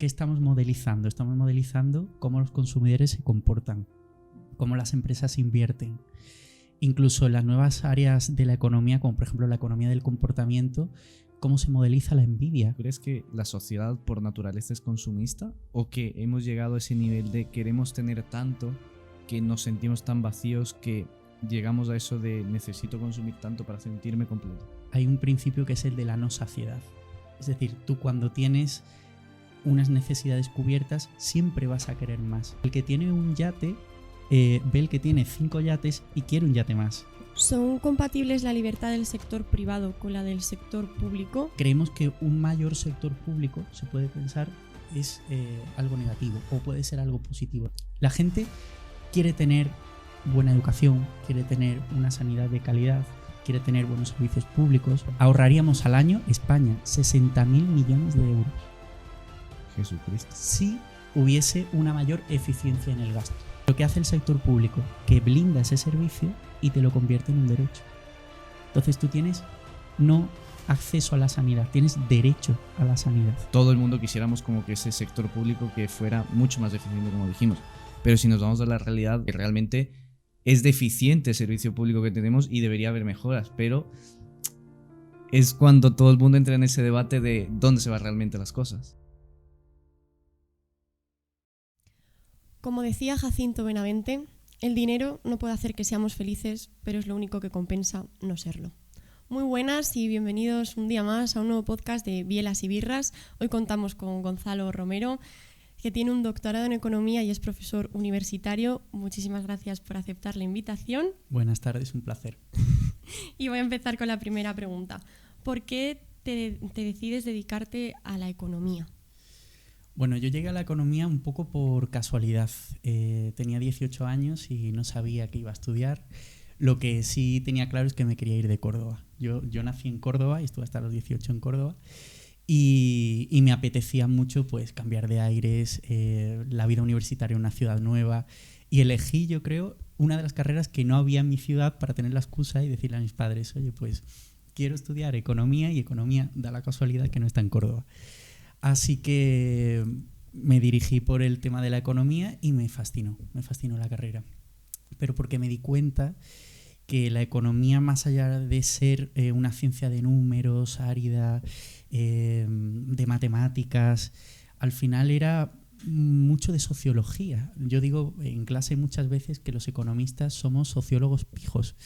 ¿Qué estamos modelizando? Estamos modelizando cómo los consumidores se comportan, cómo las empresas invierten. Incluso en las nuevas áreas de la economía, como por ejemplo la economía del comportamiento, cómo se modeliza la envidia. ¿Crees que la sociedad por naturaleza es consumista o que hemos llegado a ese nivel de queremos tener tanto que nos sentimos tan vacíos que llegamos a eso de necesito consumir tanto para sentirme completo? Hay un principio que es el de la no saciedad. Es decir, tú cuando tienes unas necesidades cubiertas siempre vas a querer más. El que tiene un yate ve el que tiene 5 yates y quiere un yate más. ¿Son compatibles la libertad del sector privado con la del sector público? Creemos que un mayor sector público, se puede pensar, es algo negativo o puede ser algo positivo. La gente quiere tener buena educación, quiere tener una sanidad de calidad, quiere tener buenos servicios públicos. Ahorraríamos al año, España, 60.000 millones de euros. Jesucristo. Si hubiese una mayor eficiencia en el gasto. Lo que hace el sector público, que blinda ese servicio y te lo convierte en un derecho. Entonces tú tienes no acceso a la sanidad, tienes derecho a la sanidad. Todo el mundo quisiéramos como que ese sector público que fuera mucho más eficiente, como dijimos. Pero si nos vamos a la realidad, que realmente es deficiente el servicio público que tenemos y debería haber mejoras, pero es cuando todo el mundo entra en ese debate de dónde se van realmente las cosas. Como decía Jacinto Benavente, el dinero no puede hacer que seamos felices, pero es lo único que compensa no serlo. Muy buenas y bienvenidos un día más a un nuevo podcast de Bielas y Birras. Hoy contamos con Gonzalo Romero, que tiene un doctorado en Economía y es profesor universitario. Muchísimas gracias por aceptar la invitación. Buenas tardes, un placer. Y voy a empezar con la primera pregunta. ¿Por qué te decides dedicarte a la economía? Bueno, yo llegué a la economía un poco por casualidad. Tenía 18 años y no sabía qué iba a estudiar. Lo que sí tenía claro es que me quería ir de Córdoba. Yo nací en Córdoba y estuve hasta los 18 en Córdoba. Y me apetecía mucho pues cambiar de aires, la vida universitaria en una ciudad nueva. Y elegí, yo creo, una de las carreras que no había en mi ciudad para tener la excusa y decirle a mis padres, oye, pues quiero estudiar economía y economía da la casualidad que no está en Córdoba. Así que me dirigí por el tema de la economía y me fascinó la carrera. Pero porque me di cuenta que la economía, más allá de ser una ciencia de números, árida, de matemáticas, al final era mucho de sociología. Yo digo en clase muchas veces que los economistas somos sociólogos pijos,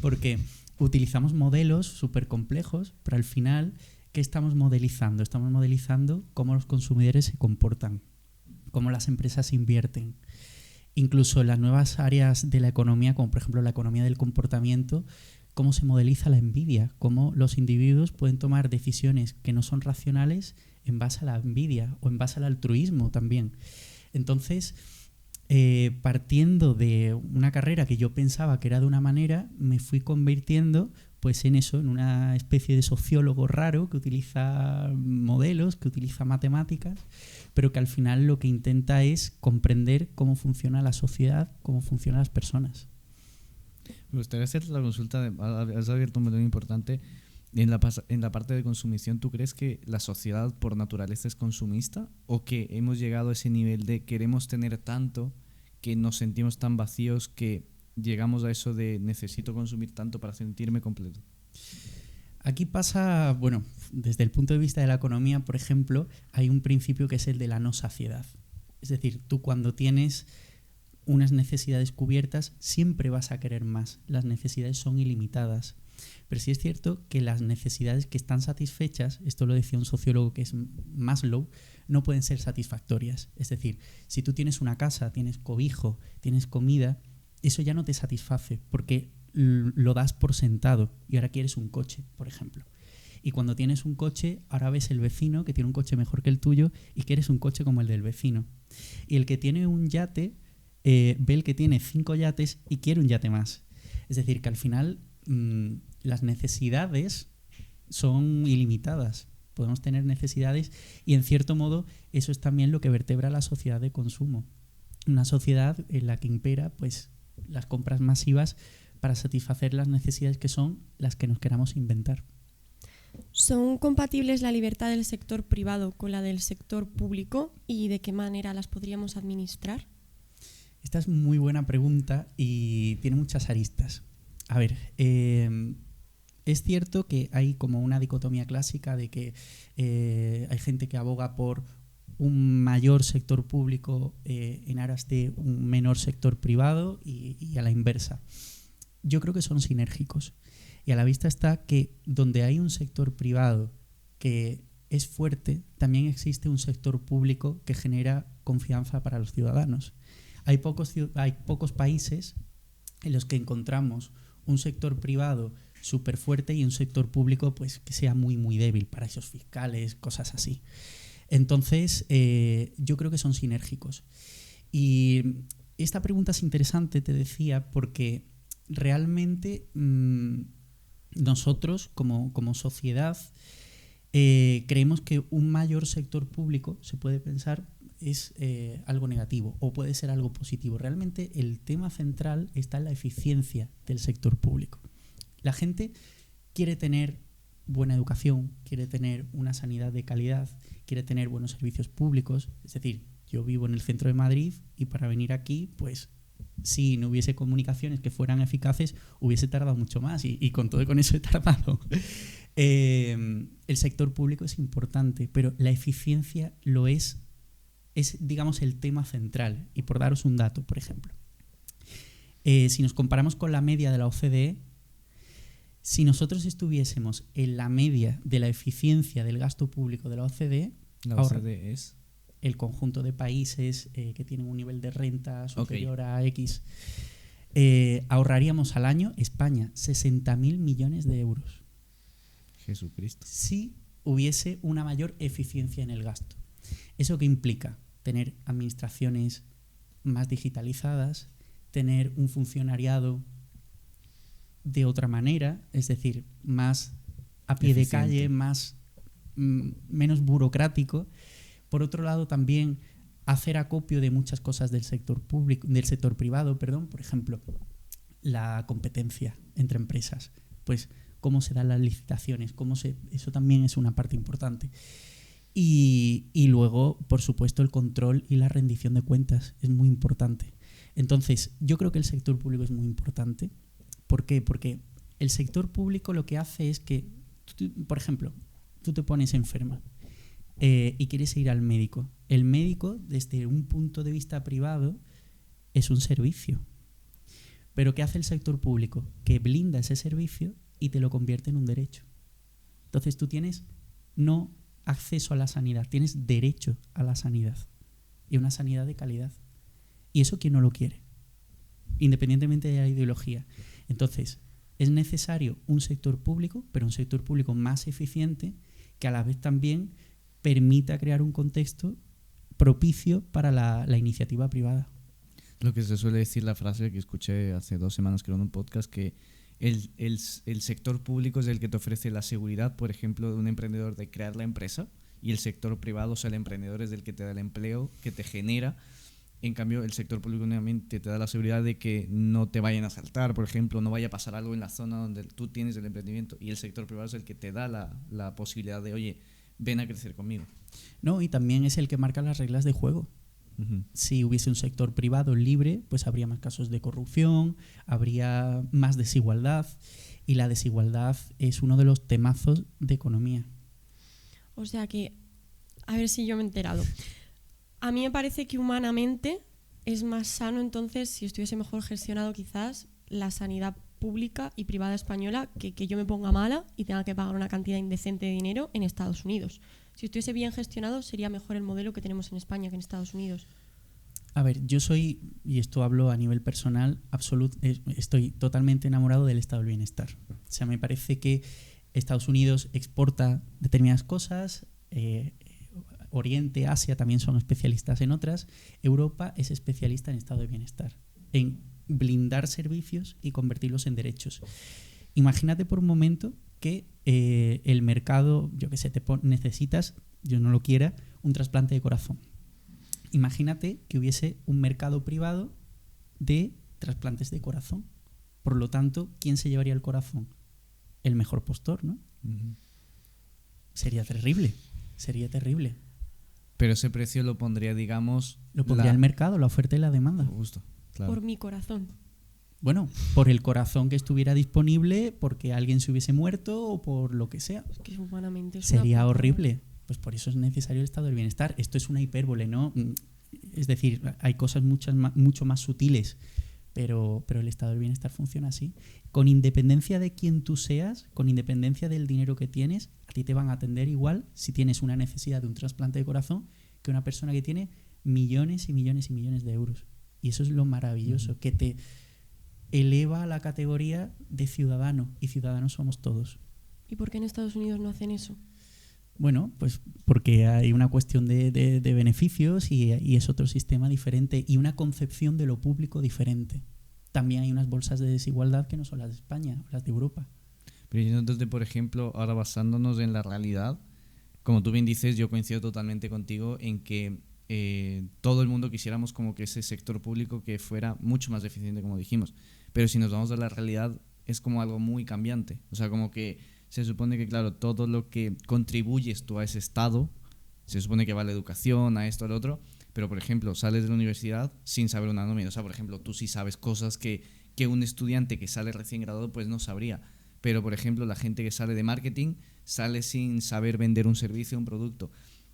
porque utilizamos modelos súper complejos, pero al final, ¿qué estamos modelizando? Estamos modelizando cómo los consumidores se comportan, cómo las empresas invierten. Incluso en las nuevas áreas de la economía, como por ejemplo la economía del comportamiento, cómo se modeliza la envidia, cómo los individuos pueden tomar decisiones que no son racionales en base a la envidia o en base al altruismo también. Entonces, partiendo de una carrera que yo pensaba que era de una manera, me fui convirtiendo pues en eso, en una especie de sociólogo raro que utiliza modelos, que utiliza matemáticas, pero que al final lo que intenta es comprender cómo funciona la sociedad, cómo funcionan las personas. Me gustaría hacer la consulta, has abierto un melón importante. En la parte de consumición, ¿tú crees que la sociedad por naturaleza es consumista o que hemos llegado a ese nivel de queremos tener tanto que nos sentimos tan vacíos que llegamos a eso de necesito consumir tanto para sentirme completo? Aquí pasa, bueno, desde el punto de vista de la economía, por ejemplo, hay un principio que es el de la no saciedad. Es decir, tú cuando tienes unas necesidades cubiertas siempre vas a querer más. Las necesidades son ilimitadas. Pero sí es cierto que las necesidades que están satisfechas, esto lo decía un sociólogo que es Maslow, no pueden ser satisfactorias. Es decir, si tú tienes una casa, tienes cobijo, tienes comida, eso ya no te satisface porque lo das por sentado y ahora quieres un coche, por ejemplo. Y cuando tienes un coche, ahora ves el vecino que tiene un coche mejor que el tuyo y quieres un coche como el del vecino. Y el que tiene un yate ve el que tiene 5 yates y quiere un yate más. Es decir, que al final las necesidades son ilimitadas. Podemos tener necesidades y en cierto modo eso es también lo que vertebra la sociedad de consumo. Una sociedad en la que impera pues las compras masivas para satisfacer las necesidades que son las que nos queramos inventar. ¿Son compatibles la libertad del sector privado con la del sector público y de qué manera las podríamos administrar? Esta es muy buena pregunta y tiene muchas aristas. A ver, es cierto que hay como una dicotomía clásica de que hay gente que aboga por un mayor sector público en aras de un menor sector privado y a la inversa. Yo creo que son sinérgicos. Y a la vista está que donde hay un sector privado que es fuerte, también existe un sector público que genera confianza para los ciudadanos. Hay pocos países en los que encontramos un sector privado súper fuerte y un sector público pues, que sea muy, muy débil, paraísos fiscales, cosas así. Entonces, yo creo que son sinérgicos. Y esta pregunta es interesante, te decía, porque realmente nosotros, como sociedad, creemos que un mayor sector público, se puede pensar, es algo negativo o puede ser algo positivo. Realmente el tema central está en la eficiencia del sector público. La gente quiere tener buena educación, quiere tener una sanidad de calidad, quiere tener buenos servicios públicos. Es decir, yo vivo en el centro de Madrid y para venir aquí, pues si no hubiese comunicaciones que fueran eficaces, hubiese tardado mucho más y con todo y con eso he tardado. El sector público es importante, pero la eficiencia lo es, digamos, el tema central. Y por daros un dato, por ejemplo, si nos comparamos con la media de la OCDE, si nosotros estuviésemos en la media de la eficiencia del gasto público de la OCDE, la OCDE es el conjunto de países que tienen un nivel de renta superior a X, ahorraríamos al año, España, 60.000 millones de euros. Jesucristo. Si hubiese una mayor eficiencia en el gasto. ¿Eso qué implica? Tener administraciones más digitalizadas, tener un funcionariado de otra manera, es decir, más a pie de calle, menos burocrático. Por otro lado, también hacer acopio de muchas cosas del sector privado, por ejemplo, la competencia entre empresas, pues cómo se dan las licitaciones, eso también es una parte importante. Y luego, por supuesto, el control y la rendición de cuentas es muy importante. Entonces, yo creo que el sector público es muy importante. ¿Por qué? Porque el sector público lo que hace es que, por ejemplo, tú te pones enferma y quieres ir al médico. El médico, desde un punto de vista privado, es un servicio. Pero ¿qué hace el sector público? Que blinda ese servicio y te lo convierte en un derecho. Entonces tú tienes no acceso a la sanidad, tienes derecho a la sanidad. Y una sanidad de calidad. ¿Y eso quién no lo quiere? Independientemente de la ideología. Entonces, es necesario un sector público, pero un sector público más eficiente, que a la vez también permita crear un contexto propicio para la iniciativa privada. Lo que se suele decir, la frase que escuché hace 2 semanas, creo, en un podcast, que el sector público es el que te ofrece la seguridad, por ejemplo, de un emprendedor de crear la empresa, y el sector privado, o sea, el emprendedor es el que te da el empleo, que te genera. En cambio, el sector público únicamente te da la seguridad de que no te vayan a asaltar, por ejemplo, no vaya a pasar algo en la zona donde tú tienes el emprendimiento, y el sector privado es el que te da la posibilidad de, oye, ven a crecer conmigo. No, y también es el que marca las reglas de juego. Uh-huh. Si hubiese un sector privado libre, pues habría más casos de corrupción, habría más desigualdad, y la desigualdad es uno de los temazos de economía. O sea que, a ver si yo me he enterado. A mí me parece que humanamente es más sano, entonces, si estuviese mejor gestionado quizás la sanidad pública y privada española, que yo me ponga mala y tenga que pagar una cantidad indecente de dinero en Estados Unidos. Si estuviese bien gestionado, sería mejor el modelo que tenemos en España que en Estados Unidos. A ver, yo soy, y esto hablo a nivel personal, estoy totalmente enamorado del estado del bienestar. O sea, me parece que Estados Unidos exporta determinadas cosas, Oriente, Asia también son especialistas en otras. Europa es especialista en estado de bienestar, en blindar servicios y convertirlos en derechos. Imagínate por un momento que el mercado, yo qué sé, necesitas, yo no lo quiera, un trasplante de corazón. Imagínate que hubiese un mercado privado de trasplantes de corazón. Por lo tanto, ¿quién se llevaría el corazón? El mejor postor, ¿no? Uh-huh. sería terrible. Sería terrible. Pero ese precio lo pondría, digamos... Lo pondría el mercado, la oferta y la demanda. Justo, claro. Por mi corazón. Bueno, por el corazón que estuviera disponible, porque alguien se hubiese muerto o por lo que sea. Es que humanamente es Sería una horrible. Pues por eso es necesario el estado del bienestar. Esto es una hipérbole, ¿no? Es decir, hay cosas mucho más sutiles, pero el estado del bienestar funciona así. Con independencia de quién tú seas, con independencia del dinero que tienes, a ti te van a atender igual si tienes una necesidad de un trasplante de corazón que una persona que tiene millones y millones y millones de euros. Y eso es lo maravilloso, que te eleva a la categoría de ciudadano, y ciudadanos somos todos. ¿Y por qué en Estados Unidos no hacen eso? Bueno, pues porque hay una cuestión de beneficios y es otro sistema diferente y una concepción de lo público diferente. También hay unas bolsas de desigualdad que no son las de España, las de Europa. Pero entonces, por ejemplo, ahora basándonos en la realidad, como tú bien dices, yo coincido totalmente contigo en que todo el mundo quisiéramos como que ese sector público que fuera mucho más eficiente, como dijimos. Pero si nos vamos a la realidad, es como algo muy cambiante. O sea, como que se supone que, claro, todo lo que contribuyes tú a ese estado, se supone que va a la educación, a esto, al otro, pero, por ejemplo, sales de la universidad sin saber una nómina. O sea, por ejemplo, tú sí sabes cosas que un estudiante que sale recién graduado pues no sabría. Pero, por ejemplo, la gente que sale de marketing sale sin saber vender un servicio o un producto.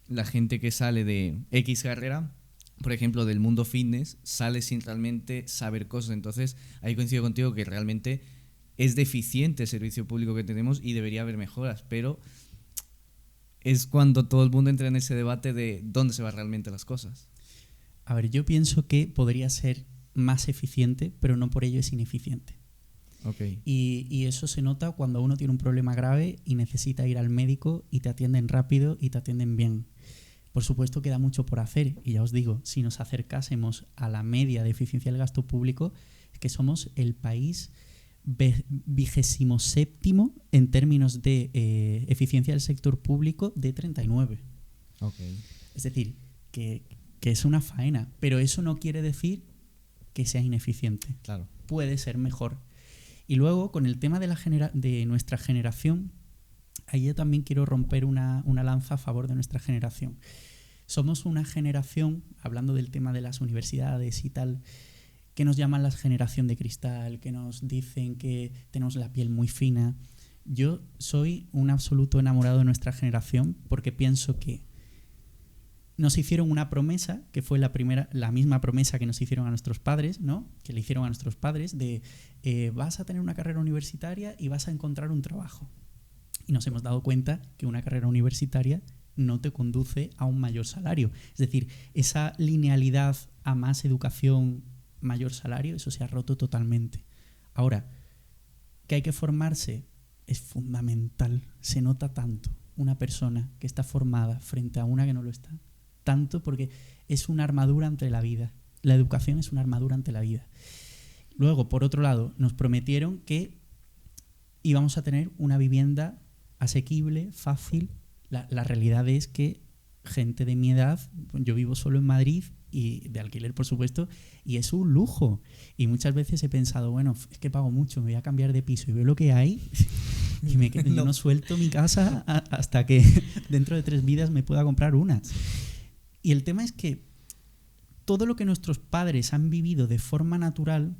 La gente que sale de X carrera, por ejemplo, del mundo fitness, sale sin realmente saber cosas. Entonces, ahí coincido contigo que realmente es deficiente el servicio público que tenemos y debería haber mejoras, pero es cuando todo el mundo entra en ese debate de dónde se van realmente las cosas. A ver, yo pienso que podría ser más eficiente, pero no por ello es ineficiente. Okay. Y eso se nota cuando uno tiene un problema grave y necesita ir al médico y te atienden rápido y te atienden bien. Por supuesto queda mucho por hacer y ya os digo, si nos acercásemos a la media de eficiencia del gasto público, es que somos el país 27º en términos de eficiencia del sector público de 39. Okay. Es decir, que es una faena, pero eso no quiere decir que sea ineficiente. Claro. Puede ser mejor. Y luego, con el tema de nuestra generación, ahí yo también quiero romper una lanza a favor de nuestra generación. Somos una generación, hablando del tema de las universidades y tal, que nos llaman la generación de cristal, que nos dicen que tenemos la piel muy fina. Yo soy un absoluto enamorado de nuestra generación porque pienso que nos hicieron una promesa, que fue la misma promesa que nos hicieron a nuestros padres, ¿no? Que le hicieron a nuestros padres, de vas a tener una carrera universitaria y vas a encontrar un trabajo. Y nos hemos dado cuenta que una carrera universitaria no te conduce a un mayor salario. Es decir, esa linealidad a más educación, mayor salario, eso se ha roto totalmente. Ahora, que hay que formarse es fundamental. Se nota tanto una persona que está formada frente a una que no lo está. Tanto porque es una armadura ante la vida. La educación es una armadura ante la vida. Luego, por otro lado, nos prometieron que íbamos a tener una vivienda asequible, fácil. La realidad es que gente de mi edad, yo vivo solo en Madrid y de alquiler, por supuesto, y es un lujo. Y muchas veces he pensado, bueno, es que pago mucho, me voy a cambiar de piso y veo lo que hay y me quedo, yo no suelto mi casa hasta que dentro de 3 vidas me pueda comprar una. Y el tema es que todo lo que nuestros padres han vivido de forma natural,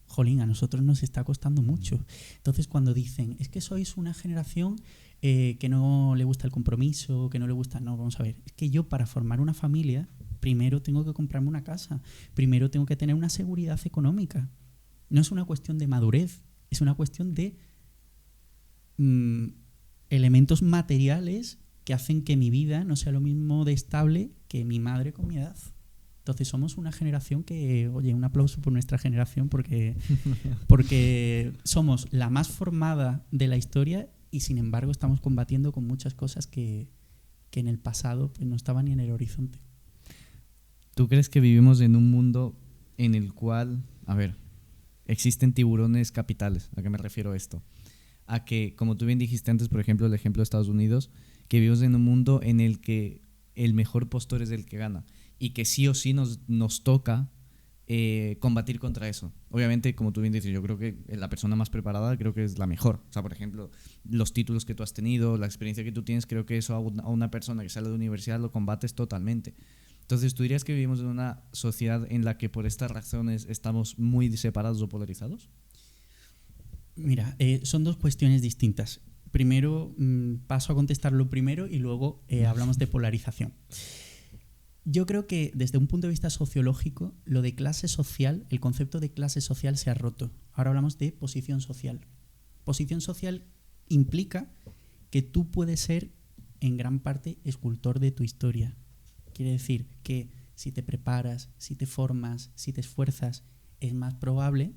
jolín, a nosotros nos está costando mucho. Entonces, cuando dicen, es que sois una generación que no le gusta el compromiso, que no le gusta... No, vamos a ver, es que yo para formar una familia, primero tengo que comprarme una casa, primero tengo que tener una seguridad económica. No es una cuestión de madurez, es una cuestión de elementos materiales que hacen que mi vida no sea lo mismo de estable que mi madre con mi edad. Entonces somos una generación que, oye, un aplauso por nuestra generación porque somos la más formada de la historia y sin embargo estamos combatiendo con muchas cosas que en el pasado pues, no estaban ni en el horizonte. ¿Tú crees que vivimos en un mundo en el cual, a ver, existen tiburones capitales? ¿A qué me refiero esto? A que, como tú bien dijiste antes, por ejemplo, el ejemplo de Estados Unidos, que vivimos en un mundo en el que el mejor postor es el que gana y que sí o sí nos toca combatir contra eso. Obviamente, como tú bien dices, yo creo que la persona más preparada creo que es la mejor. O sea, por ejemplo, los títulos que tú has tenido, la experiencia que tú tienes, creo que eso a una persona que sale de universidad lo combates totalmente. Entonces, ¿tú dirías que vivimos en una sociedad en la que por estas razones estamos muy separados o polarizados? Mira, son dos cuestiones distintas. Primero, paso a contestar lo primero y luego hablamos de polarización. Yo creo que desde un punto de vista sociológico, lo de clase social, el concepto de clase social se ha roto. Ahora hablamos de posición social. Posición social implica que tú puedes ser en gran parte escultor de tu historia. Quiere decir que si te preparas, si te formas, si te esfuerzas, es más probable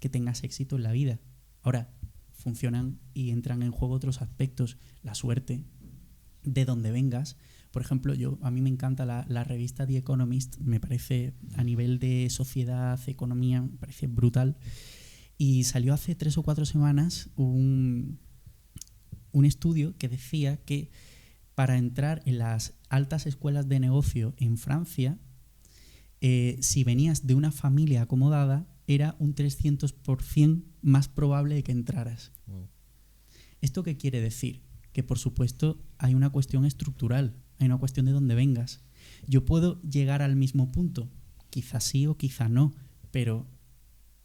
que tengas éxito en la vida. Ahora, funcionan y entran en juego otros aspectos, la suerte, de donde vengas. Por ejemplo, a mí me encanta la revista The Economist, me parece a nivel de sociedad, economía, me parece brutal. Y salió hace 3 o 4 semanas un estudio que decía que para entrar en las altas escuelas de negocio en Francia, si venías de una familia acomodada, era un 300% más probable de que entraras. Wow. ¿Esto qué quiere decir? Que por supuesto hay una cuestión estructural, hay una cuestión de dónde vengas. Yo puedo llegar al mismo punto, quizá sí o quizá no, pero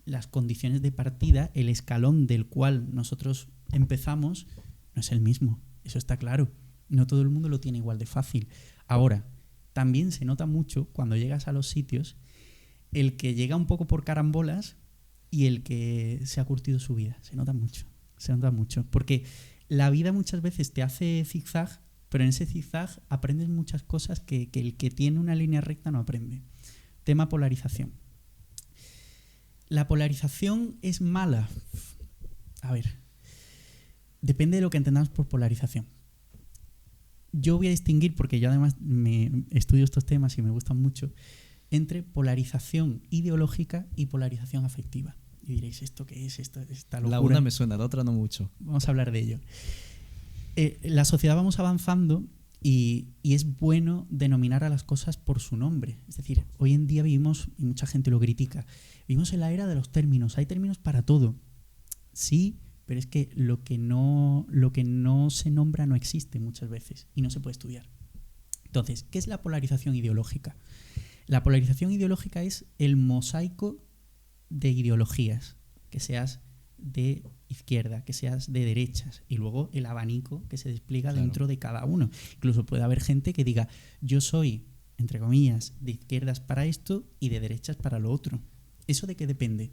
las condiciones de partida, el escalón del cual nosotros empezamos, no es el mismo, eso está claro. No todo el mundo lo tiene igual de fácil. Ahora, también se nota mucho cuando llegas a los sitios el que llega un poco por carambolas y el que se ha curtido su vida. Se nota mucho. Porque la vida muchas veces te hace zigzag, pero en ese zigzag aprendes muchas cosas que el que tiene una línea recta no aprende. Tema polarización. ¿La polarización es mala? A ver, depende de lo que entendamos por polarización. Yo voy a distinguir, porque yo además estudio estos temas y me gustan mucho, entre polarización ideológica y polarización afectiva. Y diréis, ¿esto qué es? Esta locura. La una me suena, la otra no mucho. Vamos a hablar de ello. La sociedad vamos avanzando y es bueno denominar a las cosas por su nombre. Es decir, hoy en día vivimos, y mucha gente lo critica, vivimos en la era de los términos. Hay términos para todo. Sí, pero es que lo que no se nombra no existe muchas veces y no se puede estudiar. Entonces, ¿qué es la polarización ideológica? La polarización ideológica es el mosaico de ideologías, que seas de izquierda, que seas de derechas, y luego el abanico que se despliega dentro de cada uno. Incluso puede haber gente que diga, yo soy, entre comillas, de izquierdas para esto y de derechas para lo otro. ¿Eso de qué depende?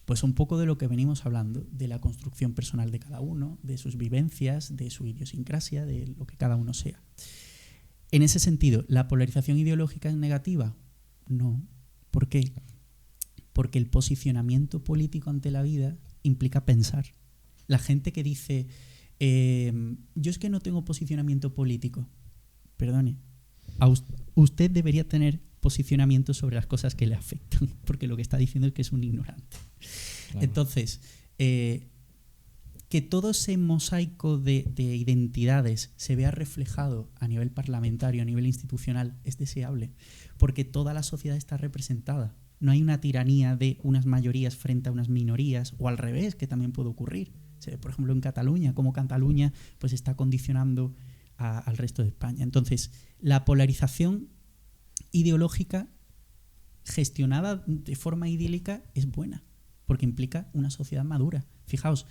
Pues un poco de lo que venimos hablando, de la construcción personal de cada uno, de sus vivencias, de su idiosincrasia, de lo que cada uno sea. En ese sentido, ¿la polarización ideológica es negativa? No. ¿Por qué? Porque el posicionamiento político ante la vida implica pensar. La gente que dice, yo es que no tengo posicionamiento político, perdone, usted debería tener posicionamiento sobre las cosas que le afectan, porque lo que está diciendo es que es un ignorante. Claro. Entonces, que todo ese mosaico de identidades se vea reflejado a nivel parlamentario, a nivel institucional, es deseable, porque toda la sociedad está representada. No hay una tiranía de unas mayorías frente a unas minorías, o al revés, que también puede ocurrir. Se ve, por ejemplo, en Cataluña, cómo Cataluña pues, está condicionando al resto de España. Entonces, la polarización ideológica gestionada de forma idílica es buena, porque implica una sociedad madura. Fijaos,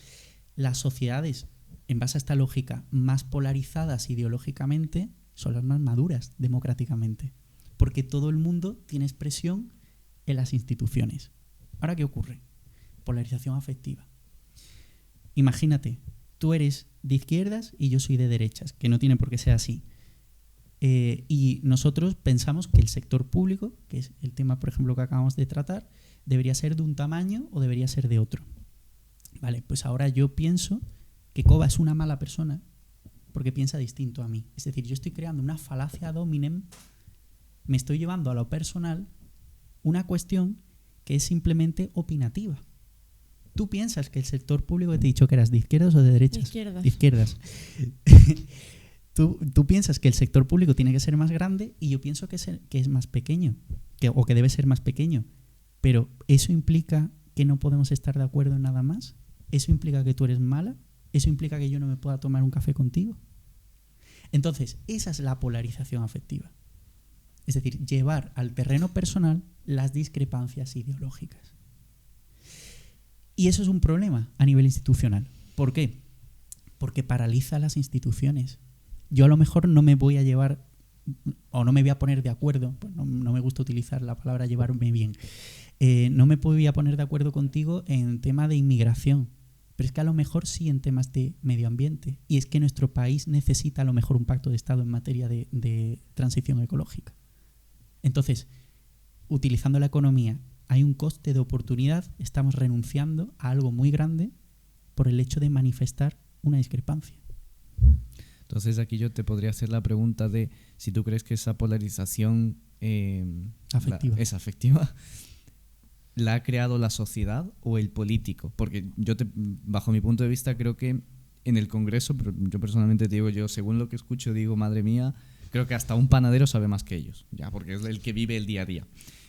las sociedades, en base a esta lógica, más polarizadas ideológicamente son las más maduras democráticamente, porque todo el mundo tiene expresión en las instituciones. ¿Ahora qué ocurre? Polarización afectiva. Imagínate, tú eres de izquierdas y yo soy de derechas, que no tiene por qué ser así. Y nosotros pensamos que el sector público, que es el tema, por ejemplo, que acabamos de tratar, debería ser de un tamaño o debería ser de otro. Vale, pues ahora yo pienso que Koba es una mala persona porque piensa distinto a mí. Es decir, yo estoy creando una falacia ad hominem, me estoy llevando a lo personal una cuestión que es simplemente opinativa. Tú piensas que el sector público, te he dicho que eras de izquierdas o de derechas. De izquierdas. Tú piensas que el sector público tiene que ser más grande y yo pienso que es más pequeño, o que debe ser más pequeño. Pero ¿eso implica que no podemos estar de acuerdo en nada más? ¿Eso implica que tú eres mala? ¿Eso implica que yo no me pueda tomar un café contigo? Entonces, esa es la polarización afectiva. Es decir, llevar al terreno personal las discrepancias ideológicas. Y eso es un problema a nivel institucional. ¿Por qué? Porque paraliza las instituciones. Yo a lo mejor no me voy a llevar o no me voy a poner de acuerdo, pues no me gusta utilizar la palabra llevarme bien, no me voy a poner de acuerdo contigo en tema de inmigración, pero es que a lo mejor sí en temas de medio ambiente, y es que nuestro país necesita a lo mejor un pacto de Estado en materia de transición ecológica. Entonces, utilizando la economía, hay un coste de oportunidad, estamos renunciando a algo muy grande por el hecho de manifestar una discrepancia. Entonces aquí yo te podría hacer la pregunta de si tú crees que esa polarización afectiva. es afectiva, ¿la ha creado la sociedad o el político? Porque bajo mi punto de vista creo que en el Congreso, pero yo personalmente te digo, yo según lo que escucho digo, madre mía, creo que hasta un panadero sabe más que ellos, ya, porque es el que vive el día a día.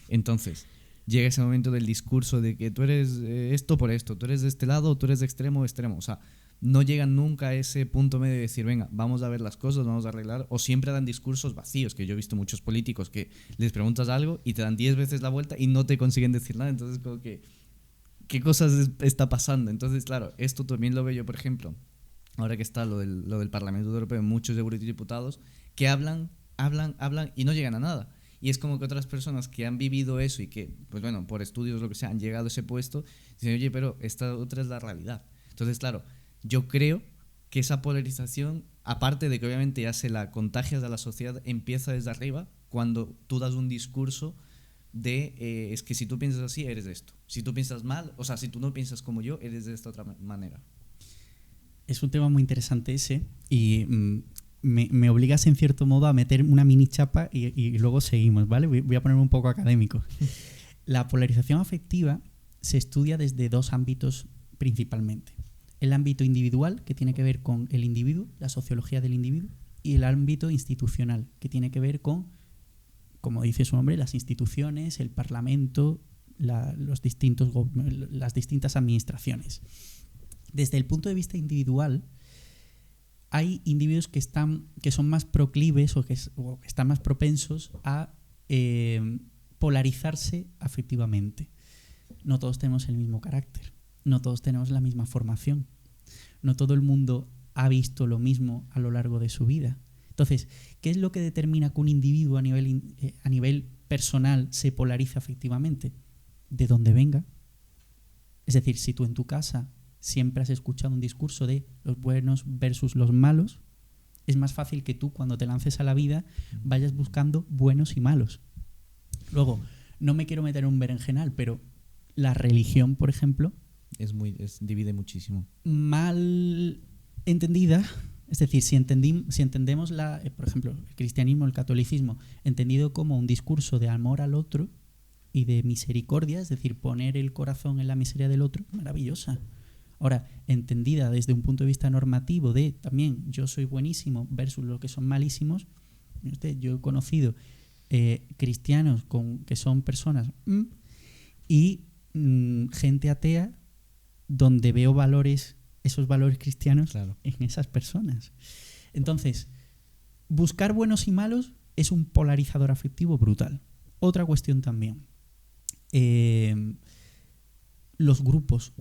Entonces, llega ese momento del discurso de que tú eres esto por esto, tú eres de este lado, tú eres de extremo, o sea, no llegan nunca a ese punto medio de decir, venga, vamos a ver las cosas, vamos a arreglar, o siempre dan discursos vacíos, que yo he visto muchos políticos que les preguntas algo y te dan 10 veces la vuelta y no te consiguen decir nada, entonces como que, ¿qué cosas está pasando? Entonces, claro, esto también lo veo yo, por ejemplo, ahora que está lo del Parlamento Europeo, muchos eurodiputados que hablan y no llegan a nada. Y es como que otras personas que han vivido eso y que, pues bueno, por estudios o lo que sea, han llegado a ese puesto, dicen, oye, pero esta otra es la realidad. Entonces, claro, yo creo que esa polarización, aparte de que obviamente ya se la contagias a la sociedad, empieza desde arriba cuando tú das un discurso de es que si tú piensas así, eres de esto. Si tú piensas mal, o sea, si tú no piensas como yo, eres de esta otra manera. Es un tema muy interesante ese y me obligas en cierto modo a meter una mini chapa y luego seguimos, ¿vale? Voy a ponerme un poco académico. La polarización afectiva se estudia desde dos ámbitos principalmente. El ámbito individual, que tiene que ver con el individuo, la sociología del individuo, y el ámbito institucional, que tiene que ver con, como dice su nombre, las instituciones, el Parlamento, las distintas administraciones. Desde el punto de vista individual, hay individuos que son más proclives o que están más propensos a polarizarse afectivamente. No todos tenemos el mismo carácter, no todos tenemos la misma formación, no todo el mundo ha visto lo mismo a lo largo de su vida. Entonces, ¿qué es lo que determina que un individuo a nivel personal se polariza afectivamente? De dónde venga. Es decir, si tú en tu casa siempre has escuchado un discurso de los buenos versus los malos, es más fácil que tú cuando te lances a la vida vayas buscando buenos y malos. Luego, no me quiero meter en un berenjenal, pero la religión, por ejemplo, divide muchísimo. Mal entendida, es decir, si entendemos por ejemplo, el cristianismo, el catolicismo, entendido como un discurso de amor al otro y de misericordia, es decir, poner el corazón en la miseria del otro, maravillosa. Ahora, entendida desde un punto de vista normativo de también yo soy buenísimo versus los que son malísimos, yo he conocido cristianos que son personas y gente atea donde veo esos valores cristianos, claro, en esas personas. Entonces, buscar buenos y malos es un polarizador afectivo brutal. Otra cuestión también. Los grupos,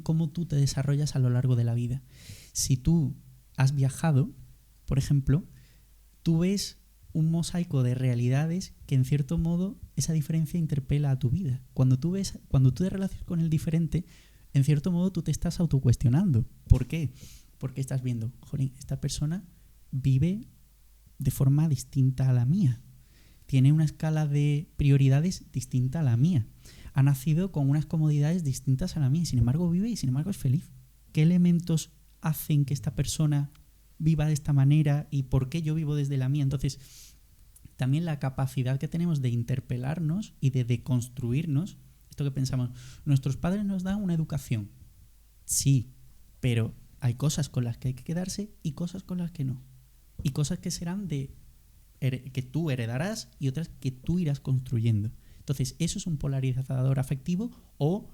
cómo tú te desarrollas a lo largo de la vida. Si tú has viajado, por ejemplo, tú ves un mosaico de realidades que en cierto modo esa diferencia interpela a tu vida. Cuando tú te relacionas con el diferente, en cierto modo tú te estás autocuestionando. ¿Por qué? Porque estás viendo, jolín, esta persona vive de forma distinta a la mía. Tiene una escala de prioridades distinta a la mía. Ha nacido con unas comodidades distintas a la mía y sin embargo vive y sin embargo es feliz. ¿Qué elementos hacen que esta persona viva de esta manera y por qué yo vivo desde la mía? Entonces, también la capacidad que tenemos de interpelarnos y de deconstruirnos, esto que pensamos, nuestros padres nos dan una educación, sí, pero hay cosas con las que hay que quedarse y cosas con las que no. Y cosas que serán que tú heredarás y otras que tú irás construyendo. Entonces, eso es un polarizador afectivo o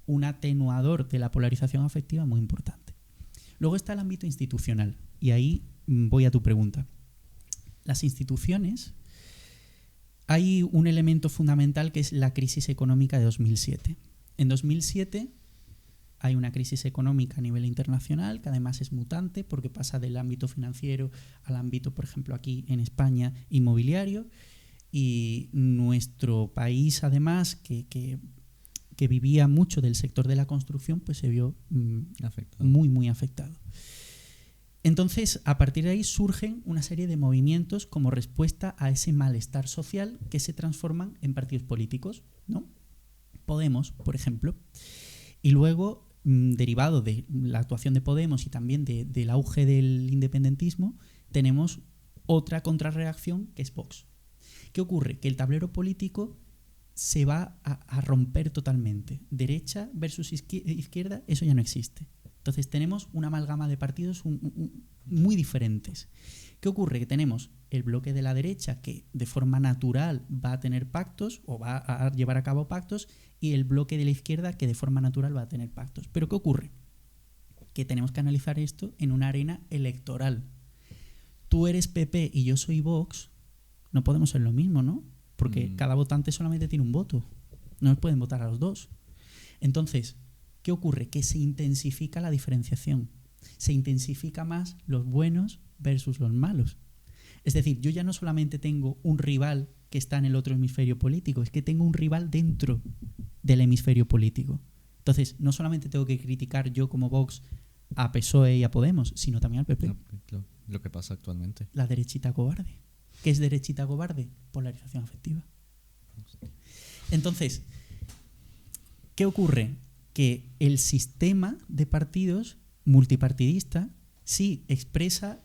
un atenuador de la polarización afectiva muy importante. Luego está el ámbito institucional, y ahí voy a tu pregunta. Las instituciones, hay un elemento fundamental que es la crisis económica de 2007. En 2007 hay una crisis económica a nivel internacional que además es mutante porque pasa del ámbito financiero al ámbito, por ejemplo, aquí en España, inmobiliario, y nuestro país además que vivía mucho del sector de la construcción pues se vio muy afectado. Entonces, a partir de ahí surgen una serie de movimientos como respuesta a ese malestar social que se transforman en partidos políticos, ¿no? Podemos, por ejemplo. Y luego, derivado de la actuación de Podemos y también del auge del independentismo, tenemos otra contrarreacción que es Vox. ¿Qué ocurre? Que el tablero político se va a romper totalmente. Derecha versus izquierda, eso ya no existe. Entonces tenemos una amalgama de partidos muy diferentes. ¿Qué ocurre? Que tenemos el bloque de la derecha que de forma natural va a tener pactos o va a llevar a cabo pactos, y el bloque de la izquierda que de forma natural va a tener pactos. ¿Pero qué ocurre? Que tenemos que analizar esto en una arena electoral. Tú eres PP y yo soy Vox, no podemos ser lo mismo, ¿no? Porque cada votante solamente tiene un voto. No nos pueden votar a los dos. Entonces, ¿qué ocurre? Que se intensifica la diferenciación. Se intensifica más los buenos versus los malos. Es decir, yo ya no solamente tengo un rival que está en el otro hemisferio político, es que tengo un rival dentro del hemisferio político. Entonces, no solamente tengo que criticar yo como Vox a PSOE y a Podemos, sino también al PP. Lo que pasa actualmente. La derechita cobarde. ¿Qué es derechita cobarde? Polarización afectiva. Entonces, ¿qué ocurre? Que el sistema de partidos multipartidista sí expresa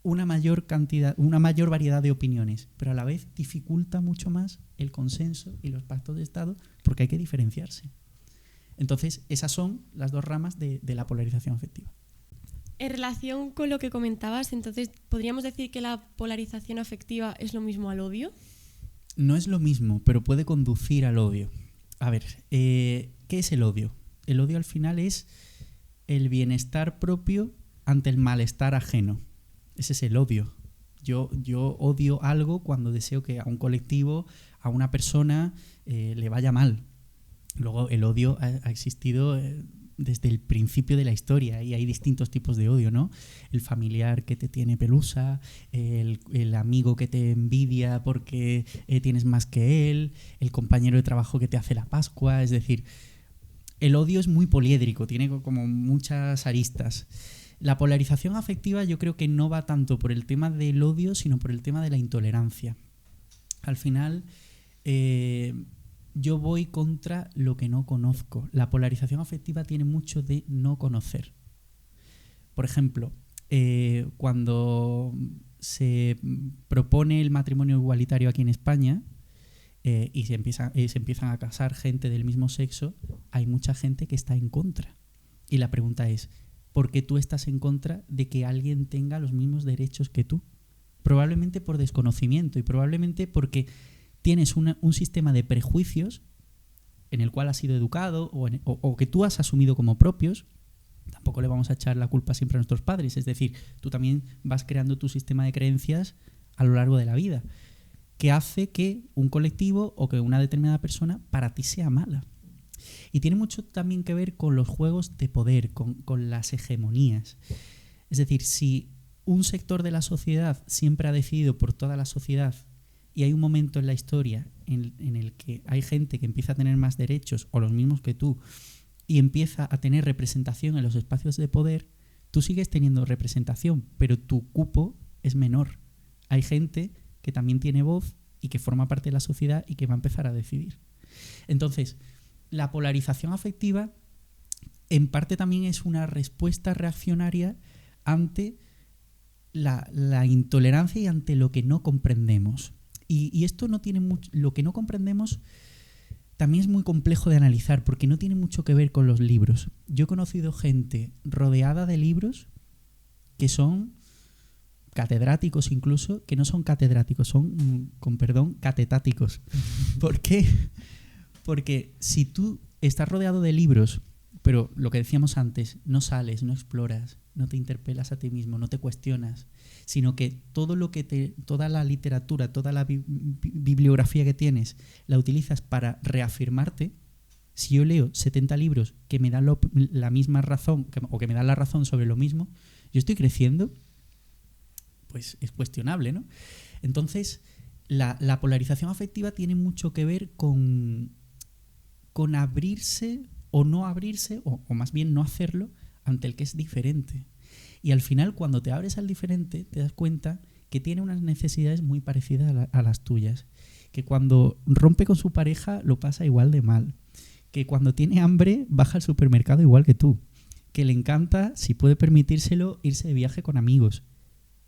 una mayor variedad de opiniones, pero a la vez dificulta mucho más el consenso y los pactos de Estado porque hay que diferenciarse. Entonces, esas son las dos ramas de la polarización afectiva. En relación con lo que comentabas, entonces, ¿podríamos decir que la polarización afectiva es lo mismo al odio? No es lo mismo, pero puede conducir al odio. A ver, ¿qué es el odio? El odio al final es el bienestar propio ante el malestar ajeno. Ese es el odio. Yo odio algo cuando deseo que a un colectivo, a una persona, le vaya mal. Luego el odio ha existido desde el principio de la historia y hay distintos tipos de odio, ¿no? El familiar que te tiene pelusa, el amigo que te envidia porque tienes más que él, el compañero de trabajo que te hace la Pascua. Es decir, el odio es muy poliédrico, tiene como muchas aristas. La polarización afectiva yo creo que no va tanto por el tema del odio, sino por el tema de la intolerancia. Al final, yo voy contra lo que no conozco. La polarización afectiva tiene mucho de no conocer. Por ejemplo, cuando se propone el matrimonio igualitario aquí en España y se empiezan a casar gente del mismo sexo, hay mucha gente que está en contra. Y la pregunta es, ¿por qué tú estás en contra de que alguien tenga los mismos derechos que tú? Probablemente por desconocimiento y probablemente porque tienes un sistema de prejuicios en el cual has sido educado o que tú has asumido como propios. Tampoco le vamos a echar la culpa siempre a nuestros padres. Es decir, tú también vas creando tu sistema de creencias a lo largo de la vida, que hace que un colectivo o que una determinada persona para ti sea mala. Y tiene mucho también que ver con los juegos de poder, con las hegemonías. Es decir, si un sector de la sociedad siempre ha decidido por toda la sociedad y hay un momento en la historia en el que hay gente que empieza a tener más derechos o los mismos que tú y empieza a tener representación en los espacios de poder, tú sigues teniendo representación, pero tu cupo es menor. Hay gente que también tiene voz y que forma parte de la sociedad y que va a empezar a decidir. Entonces, la polarización afectiva en parte también es una respuesta reaccionaria ante la intolerancia y ante lo que no comprendemos. Y esto no tiene mucho, lo que no comprendemos también es muy complejo de analizar porque no tiene mucho que ver con los libros. Yo he conocido gente rodeada de libros que son catedráticos incluso, que no son catedráticos, son, con perdón, catetáticos. ¿Por qué? Porque si tú estás rodeado de libros, pero lo que decíamos antes, no sales, no exploras, no te interpelas a ti mismo, no te cuestionas, sino que toda la literatura, toda la bibliografía que tienes, la utilizas para reafirmarte. Si yo leo 70 libros que me dan la misma razón o que me dan la razón sobre lo mismo, yo estoy creciendo, pues es cuestionable, ¿no? Entonces, la polarización afectiva tiene mucho que ver con abrirse o no abrirse, o más bien no hacerlo, ante el que es diferente. Y al final, cuando te abres al diferente, te das cuenta que tiene unas necesidades muy parecidas a las tuyas. Que cuando rompe con su pareja, lo pasa igual de mal. Que cuando tiene hambre, baja al supermercado igual que tú. Que le encanta, si puede permitírselo, irse de viaje con amigos.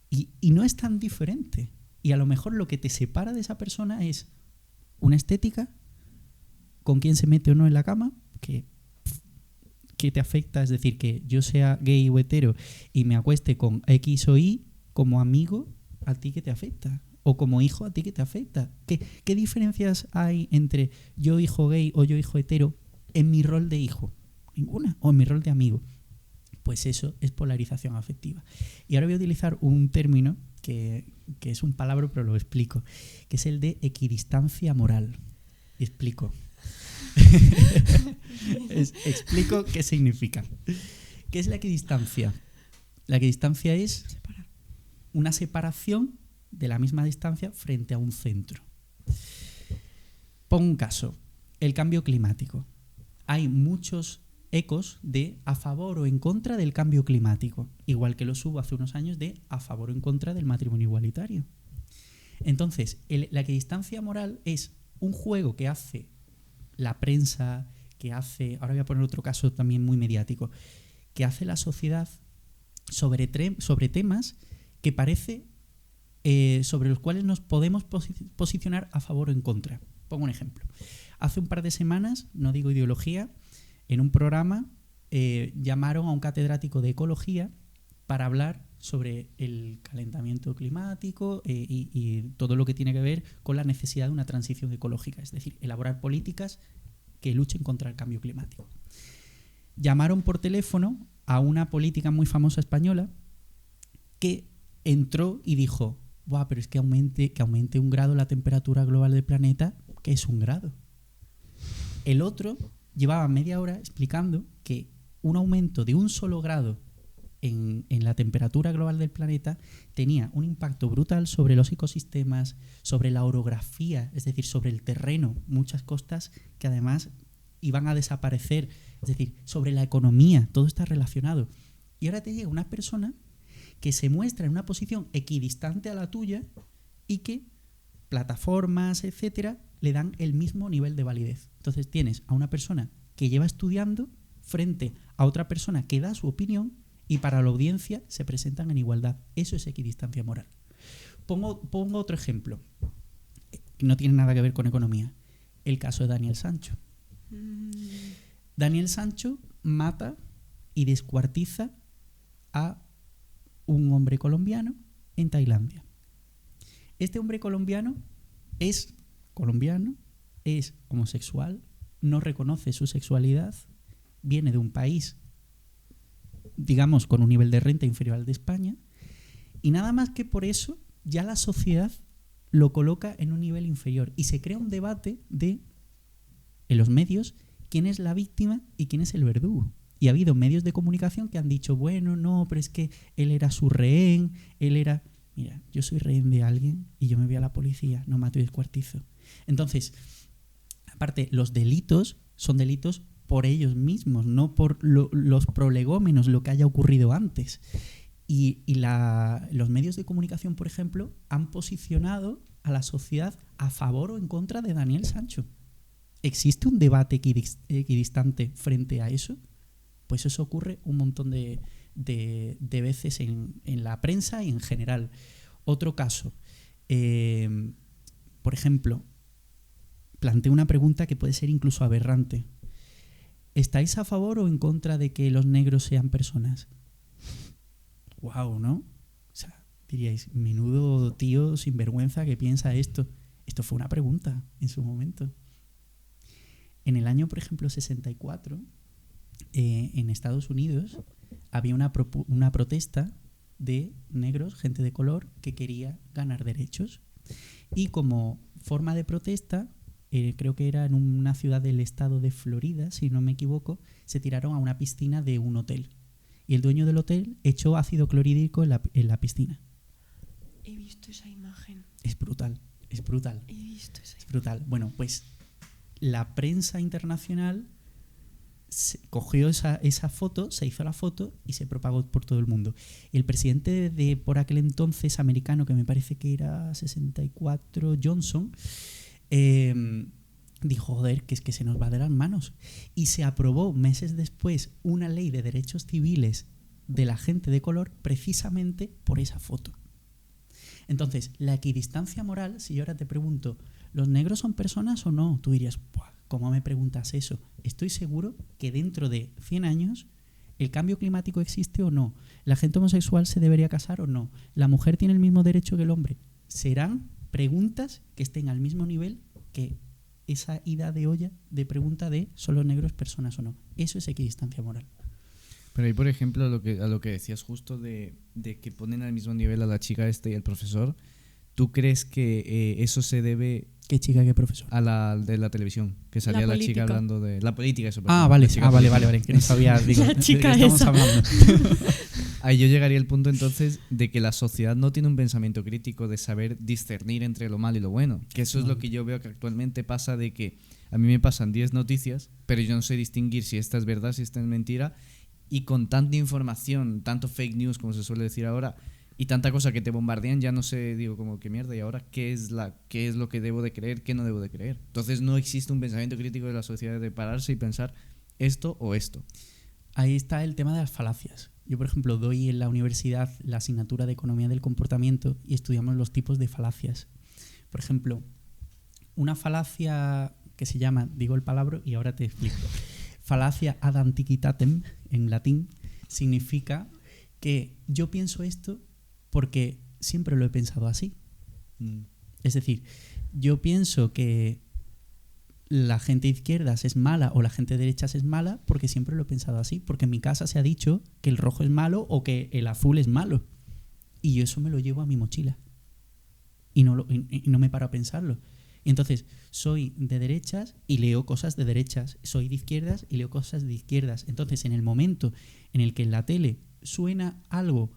Y no es tan diferente. Y a lo mejor lo que te separa de esa persona es una estética, con quién se mete o no en la cama, que te afecta, es decir, que yo sea gay o hetero y me acueste con X o Y, como amigo, a ti que te afecta, o como hijo, a ti que te afecta. ¿Qué diferencias hay entre yo hijo gay o yo hijo hetero en mi rol de hijo? Ninguna. O en mi rol de amigo. Pues eso es polarización afectiva. Y ahora voy a utilizar un término que es un palabra, pero lo explico, que es el de equidistancia moral. Y explico. Explico qué significa. ¿Qué es la equidistancia? La equidistancia es una separación de la misma distancia frente a un centro. Pongo un caso, el cambio climático. Hay muchos ecos de a favor o en contra del cambio climático, igual que los hubo hace unos años de a favor o en contra del matrimonio igualitario. Entonces, la equidistancia moral es un juego que hace la prensa, que hace, ahora voy a poner otro caso también muy mediático, que hace la sociedad sobre temas que parece sobre los cuales nos podemos posicionar a favor o en contra. Pongo un ejemplo. Hace un par de semanas, no digo ideología, en un programa llamaron a un catedrático de ecología para hablar sobre el calentamiento climático y todo lo que tiene que ver con la necesidad de una transición ecológica, es decir, elaborar políticas que luchen contra el cambio climático. Llamaron por teléfono a una política muy famosa española que entró y dijo: "Buah, pero es que aumente 1 grado la temperatura global del planeta, ¿qué es 1 grado?". El otro llevaba media hora explicando que un aumento de 1 solo grado en la temperatura global del planeta tenía un impacto brutal sobre los ecosistemas, sobre la orografía, es decir, sobre el terreno, muchas costas que además iban a desaparecer, es decir, sobre la economía, todo está relacionado. Y ahora te llega una persona que se muestra en una posición equidistante a la tuya y que plataformas, etcétera, le dan el mismo nivel de validez. Entonces tienes a una persona que lleva estudiando frente a otra persona que da su opinión y para la audiencia se presentan en igualdad. Eso es equidistancia moral. Pongo otro ejemplo. No tiene nada que ver con economía. El caso de Daniel Sancho. Daniel Sancho mata y descuartiza a un hombre colombiano en Tailandia. Este hombre colombiano es homosexual, no reconoce su sexualidad, viene de un país, digamos, con un nivel de renta inferior al de España, y nada más que por eso ya la sociedad lo coloca en un nivel inferior y se crea un debate en los medios, quién es la víctima y quién es el verdugo. Y ha habido medios de comunicación que han dicho, bueno, no, pero es que él era su rehén, mira, yo soy rehén de alguien y yo me voy a la policía, no mato y descuartizo. Entonces, aparte, los delitos son delitos por ellos mismos, no por los prolegómenos, lo que haya ocurrido antes. Y los medios de comunicación, por ejemplo, han posicionado a la sociedad a favor o en contra de Daniel Sancho. ¿Existe un debate equidistante frente a eso? Pues eso ocurre un montón de veces en la prensa y en general. Otro caso, por ejemplo, planteo una pregunta que puede ser incluso aberrante. ¿Estáis a favor o en contra de que los negros sean personas? Wow, ¿no? O sea, Diríais, menudo tío sinvergüenza que piensa esto. Esto fue una pregunta en su momento. En el año, por ejemplo, 64, en Estados Unidos, había una protesta de negros, gente de color, que quería ganar derechos. Y como forma de protesta, creo que era en una ciudad del estado de Florida, si no me equivoco, se tiraron a una piscina de un hotel. Y el dueño del hotel echó ácido clorhídrico en la piscina. He visto esa imagen. Es brutal, es brutal. He visto esa imagen. Es brutal. Bueno, pues la prensa internacional cogió esa foto, se hizo la foto y se propagó por todo el mundo. El presidente de por aquel entonces americano, que me parece que era 64, Johnson, dijo, joder, que es que se nos va de las manos. Y se aprobó meses después una ley de derechos civiles de la gente de color precisamente por esa foto. Entonces, la equidistancia moral, si yo ahora te pregunto, ¿los negros son personas o no? Tú dirías, ¿cómo me preguntas eso? Estoy seguro que dentro de 100 años el cambio climático existe o no. ¿La gente homosexual se debería casar o no? ¿La mujer tiene el mismo derecho que el hombre? Serán preguntas que estén al mismo nivel que esa ida de olla de pregunta de ¿son los negros personas o no? Eso es equidistancia moral. Pero ahí, por ejemplo, a lo que decías justo de que ponen al mismo nivel a la chica y al profesor, ¿tú crees que eso se debe ¿Qué chica, qué profesor? a la de la televisión? Que salía la chica hablando de la política. Eso, perdón, Vale, la chica vale, que no sabía, digo, La chica ¿de qué estamos esa. hablando? Ahí yo llegaría al punto entonces de que la sociedad no tiene un pensamiento crítico de saber discernir entre lo malo y lo bueno. Que eso es lo que yo veo que actualmente pasa, de que a mí me pasan 10 noticias, pero yo no sé distinguir si esta es verdad, si esta es mentira. Y con tanta información, tanto fake news como se suele decir ahora, y tanta cosa que te bombardean, ya no sé, digo, como qué mierda, y ahora qué es lo que debo de creer, qué no debo de creer. Entonces no existe un pensamiento crítico de la sociedad de pararse y pensar esto o esto. Ahí está el tema de las falacias. Yo, por ejemplo, doy en la universidad la asignatura de Economía del Comportamiento y estudiamos los tipos de falacias. Por ejemplo, una falacia que se llama, digo el palabra y ahora te explico. Falacia ad antiquitatem, en latín, significa que yo pienso esto porque siempre lo he pensado así. Es decir, yo pienso que la gente de izquierdas es mala o la gente de derechas es mala porque siempre lo he pensado así. Porque en mi casa se ha dicho que el rojo es malo o que el azul es malo. Y yo eso me lo llevo a mi mochila. Y no me paro a pensarlo. Y entonces, soy de derechas y leo cosas de derechas. Soy de izquierdas y leo cosas de izquierdas. Entonces, en el momento en el que en la tele suena algo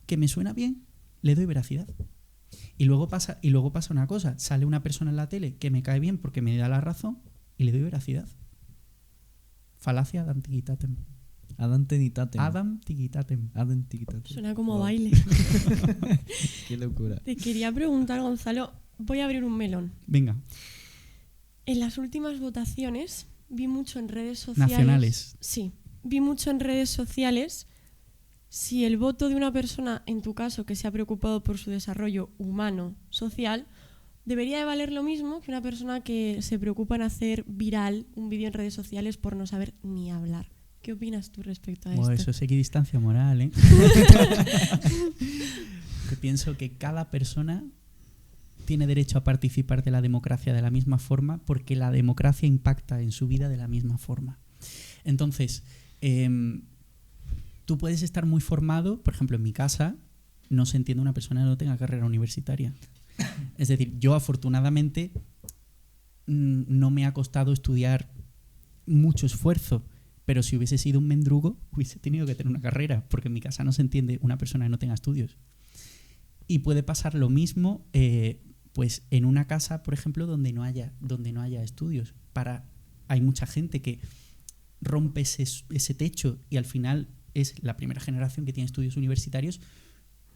que me suena bien, le doy veracidad. Y luego pasa una cosa. Sale una persona en la tele que me cae bien porque me da la razón y le doy veracidad. Falacia ad antiquitatem. Ad antiquitatem. Ad antiquitatem. Ad antiquitatem. Suena como Wow. baile. Qué locura. Te quería preguntar, Gonzalo, voy a abrir un melón. Venga, En las últimas votaciones vi mucho en redes sociales. nacionales. Sí, vi mucho en redes sociales si el voto de una persona, en tu caso, que se ha preocupado por su desarrollo humano, social, debería de valer lo mismo que una persona que se preocupa en hacer viral un vídeo en redes sociales por no saber ni hablar. ¿Qué opinas tú respecto a Bueno, esto? eso es equidistancia moral, ¿eh? Que pienso que cada persona tiene derecho a participar de la democracia de la misma forma porque la democracia impacta en su vida de la misma forma. Entonces, tú puedes estar muy formado, por ejemplo, en mi casa no se entiende una persona que no tenga carrera universitaria. Es decir, yo afortunadamente no me ha costado estudiar mucho esfuerzo, pero si hubiese sido un mendrugo hubiese tenido que tener una carrera, porque en mi casa no se entiende una persona que no tenga estudios. Y puede pasar lo mismo pues en una casa, por ejemplo, donde no haya estudios. Hay mucha gente que rompe ese techo y al final es la primera generación que tiene estudios universitarios,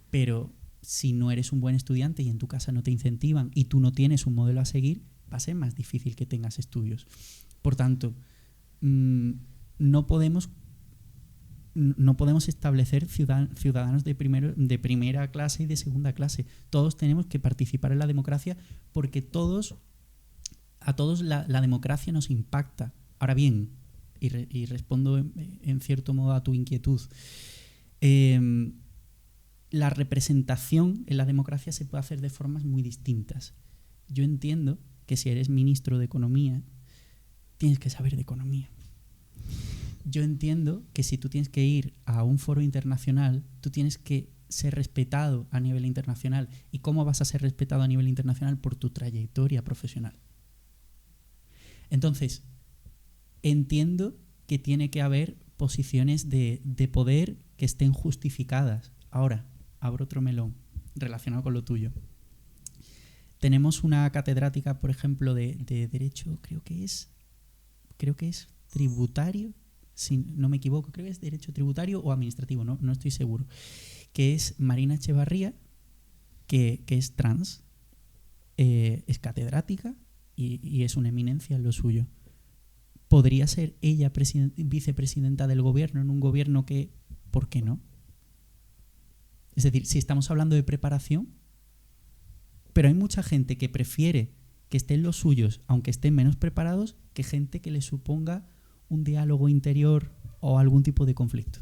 pero si no eres un buen estudiante y en tu casa no te incentivan y tú no tienes un modelo a seguir, va a ser más difícil que tengas estudios. Por tanto, no podemos establecer ciudadanos de primera clase y de segunda clase. Todos tenemos que participar en la democracia porque a todos la democracia nos impacta. Ahora bien, y respondo en cierto modo a tu inquietud, la representación en la democracia se puede hacer de formas muy distintas. Yo entiendo que si eres ministro de Economía, tienes que saber de economía. Yo entiendo que si tú tienes que ir a un foro internacional, tú tienes que ser respetado a nivel internacional. ¿Y cómo vas a ser respetado a nivel internacional? Por tu trayectoria profesional. Entonces, entiendo que tiene que haber posiciones de poder que estén justificadas. Ahora, abro otro melón relacionado con lo tuyo. Tenemos una catedrática, por ejemplo, de Derecho, creo que es tributario, si no me equivoco, creo que es Derecho tributario o administrativo, no estoy seguro, que es Marina Echevarría, que es trans, es catedrática y es una eminencia en lo suyo. ¿Podría ser ella vicepresidenta del gobierno en un gobierno que, ¿por qué no? Es decir, si estamos hablando de preparación, pero hay mucha gente que prefiere que estén los suyos, aunque estén menos preparados, que gente que le suponga un diálogo interior o algún tipo de conflicto.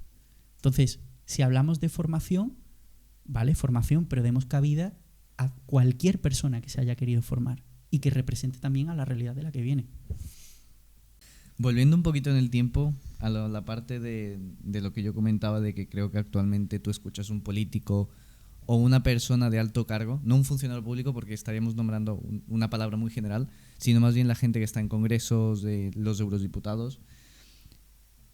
Entonces, si hablamos de formación, vale, formación, pero demos cabida a cualquier persona que se haya querido formar y que represente también a la realidad de la que viene. Volviendo un poquito en el tiempo a la parte de lo que yo comentaba, de que creo que actualmente tú escuchas un político o una persona de alto cargo, no un funcionario público porque estaríamos nombrando una palabra muy general, sino más bien la gente que está en congresos, de los eurodiputados.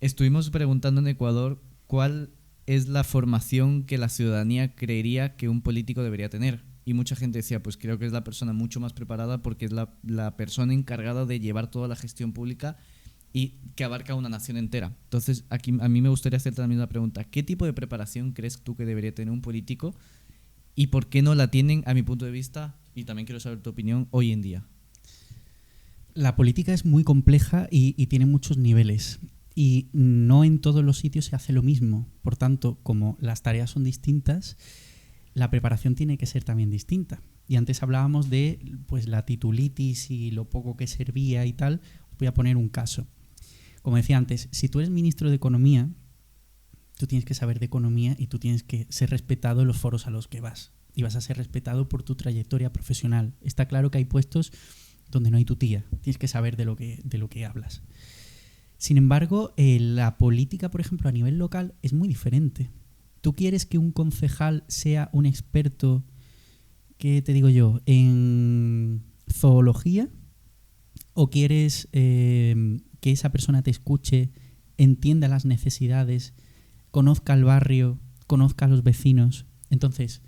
Estuvimos preguntando en Ecuador cuál es la formación que la ciudadanía creería que un político debería tener. Y mucha gente decía, pues creo que es la persona mucho más preparada porque es la persona encargada de llevar toda la gestión pública y que abarca una nación entera. Entonces, aquí a mí me gustaría hacerte la misma pregunta. ¿Qué tipo de preparación crees tú que debería tener un político y por qué no la tienen, a mi punto de vista, y también quiero saber tu opinión, hoy en día? La política es muy compleja y tiene muchos niveles. Y no en todos los sitios se hace lo mismo. Por tanto, como las tareas son distintas, la preparación tiene que ser también distinta. Y antes hablábamos de pues, la titulitis y lo poco que servía y tal. Voy a poner un caso. Como decía antes, si tú eres ministro de Economía, tú tienes que saber de economía y tú tienes que ser respetado en los foros a los que vas. Y vas a ser respetado por tu trayectoria profesional. Está claro que hay puestos donde no hay tu tía. Tienes que saber de lo que hablas. Sin embargo, la política, por ejemplo, a nivel local es muy diferente. ¿Tú quieres que un concejal sea un experto, qué te digo yo, en zoología? ¿O quieres que esa persona te escuche, entienda las necesidades, conozca el barrio, conozca a los vecinos? Entonces,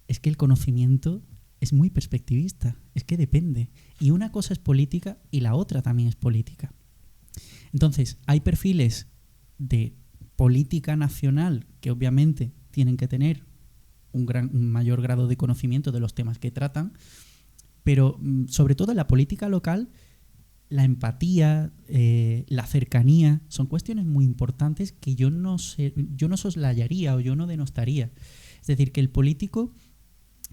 es que el conocimiento es muy perspectivista, es que depende. Y una cosa es política y la otra también es política. Entonces, hay perfiles de política nacional que obviamente tienen que tener un mayor grado de conocimiento de los temas que tratan, pero sobre todo en la política local, la empatía, la cercanía, son cuestiones muy importantes que yo no soslayaría o yo no denostaría. Es decir, que el político,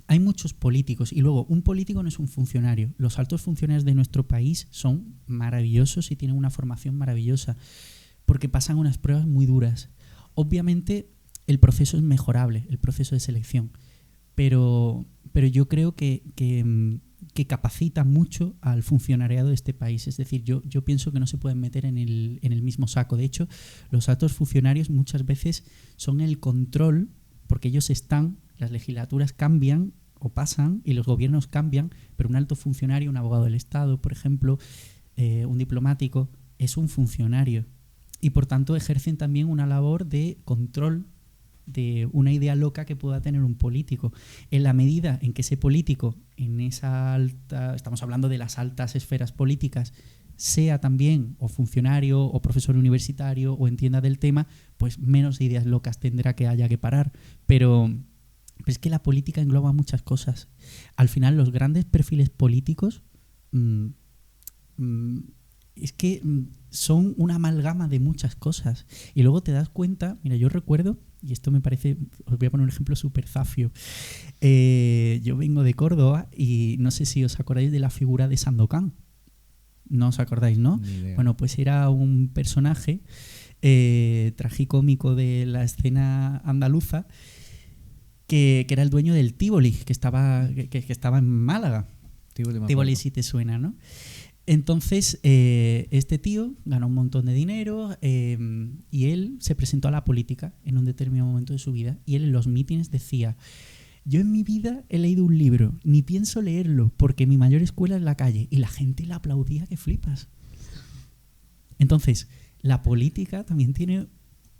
hay muchos políticos y luego un político no es un funcionario. Los altos funcionarios de nuestro país son maravillosos y tienen una formación maravillosa porque pasan unas pruebas muy duras. Obviamente el proceso es mejorable, el proceso de selección, pero yo creo que capacita mucho al funcionariado de este país. Es decir, yo pienso que no se pueden meter en el mismo saco. De hecho, los altos funcionarios muchas veces son el control, porque ellos las legislaturas cambian o pasan y los gobiernos cambian, pero un alto funcionario, un abogado del Estado, por ejemplo, un diplomático, es un funcionario. Y por tanto ejercen también una labor de control de una idea loca que pueda tener un político. En la medida en que ese político, estamos hablando de las altas esferas políticas, sea también o funcionario o profesor universitario o entienda del tema, pues menos ideas locas tendrá que haya que parar. Pero es que la política engloba muchas cosas. Al final, los grandes perfiles políticos es que son una amalgama de muchas cosas. Y luego te das cuenta, mira, yo recuerdo, y esto me parece, os voy a poner un ejemplo súper zafio. Yo vengo de Córdoba y no sé si os acordáis de la figura de Sandokan. No os acordáis, ¿no? Bueno, pues era un personaje tragicómico de la escena andaluza que era el dueño del Tívoli, que estaba en Málaga. Tívoli si te suena, ¿no? Entonces, este tío ganó un montón de dinero y él se presentó a la política en un determinado momento de su vida, y él en los mítines decía: yo en mi vida he leído un libro, ni pienso leerlo, porque mi mayor escuela es la calle. Y la gente le aplaudía que flipas. Entonces, la política también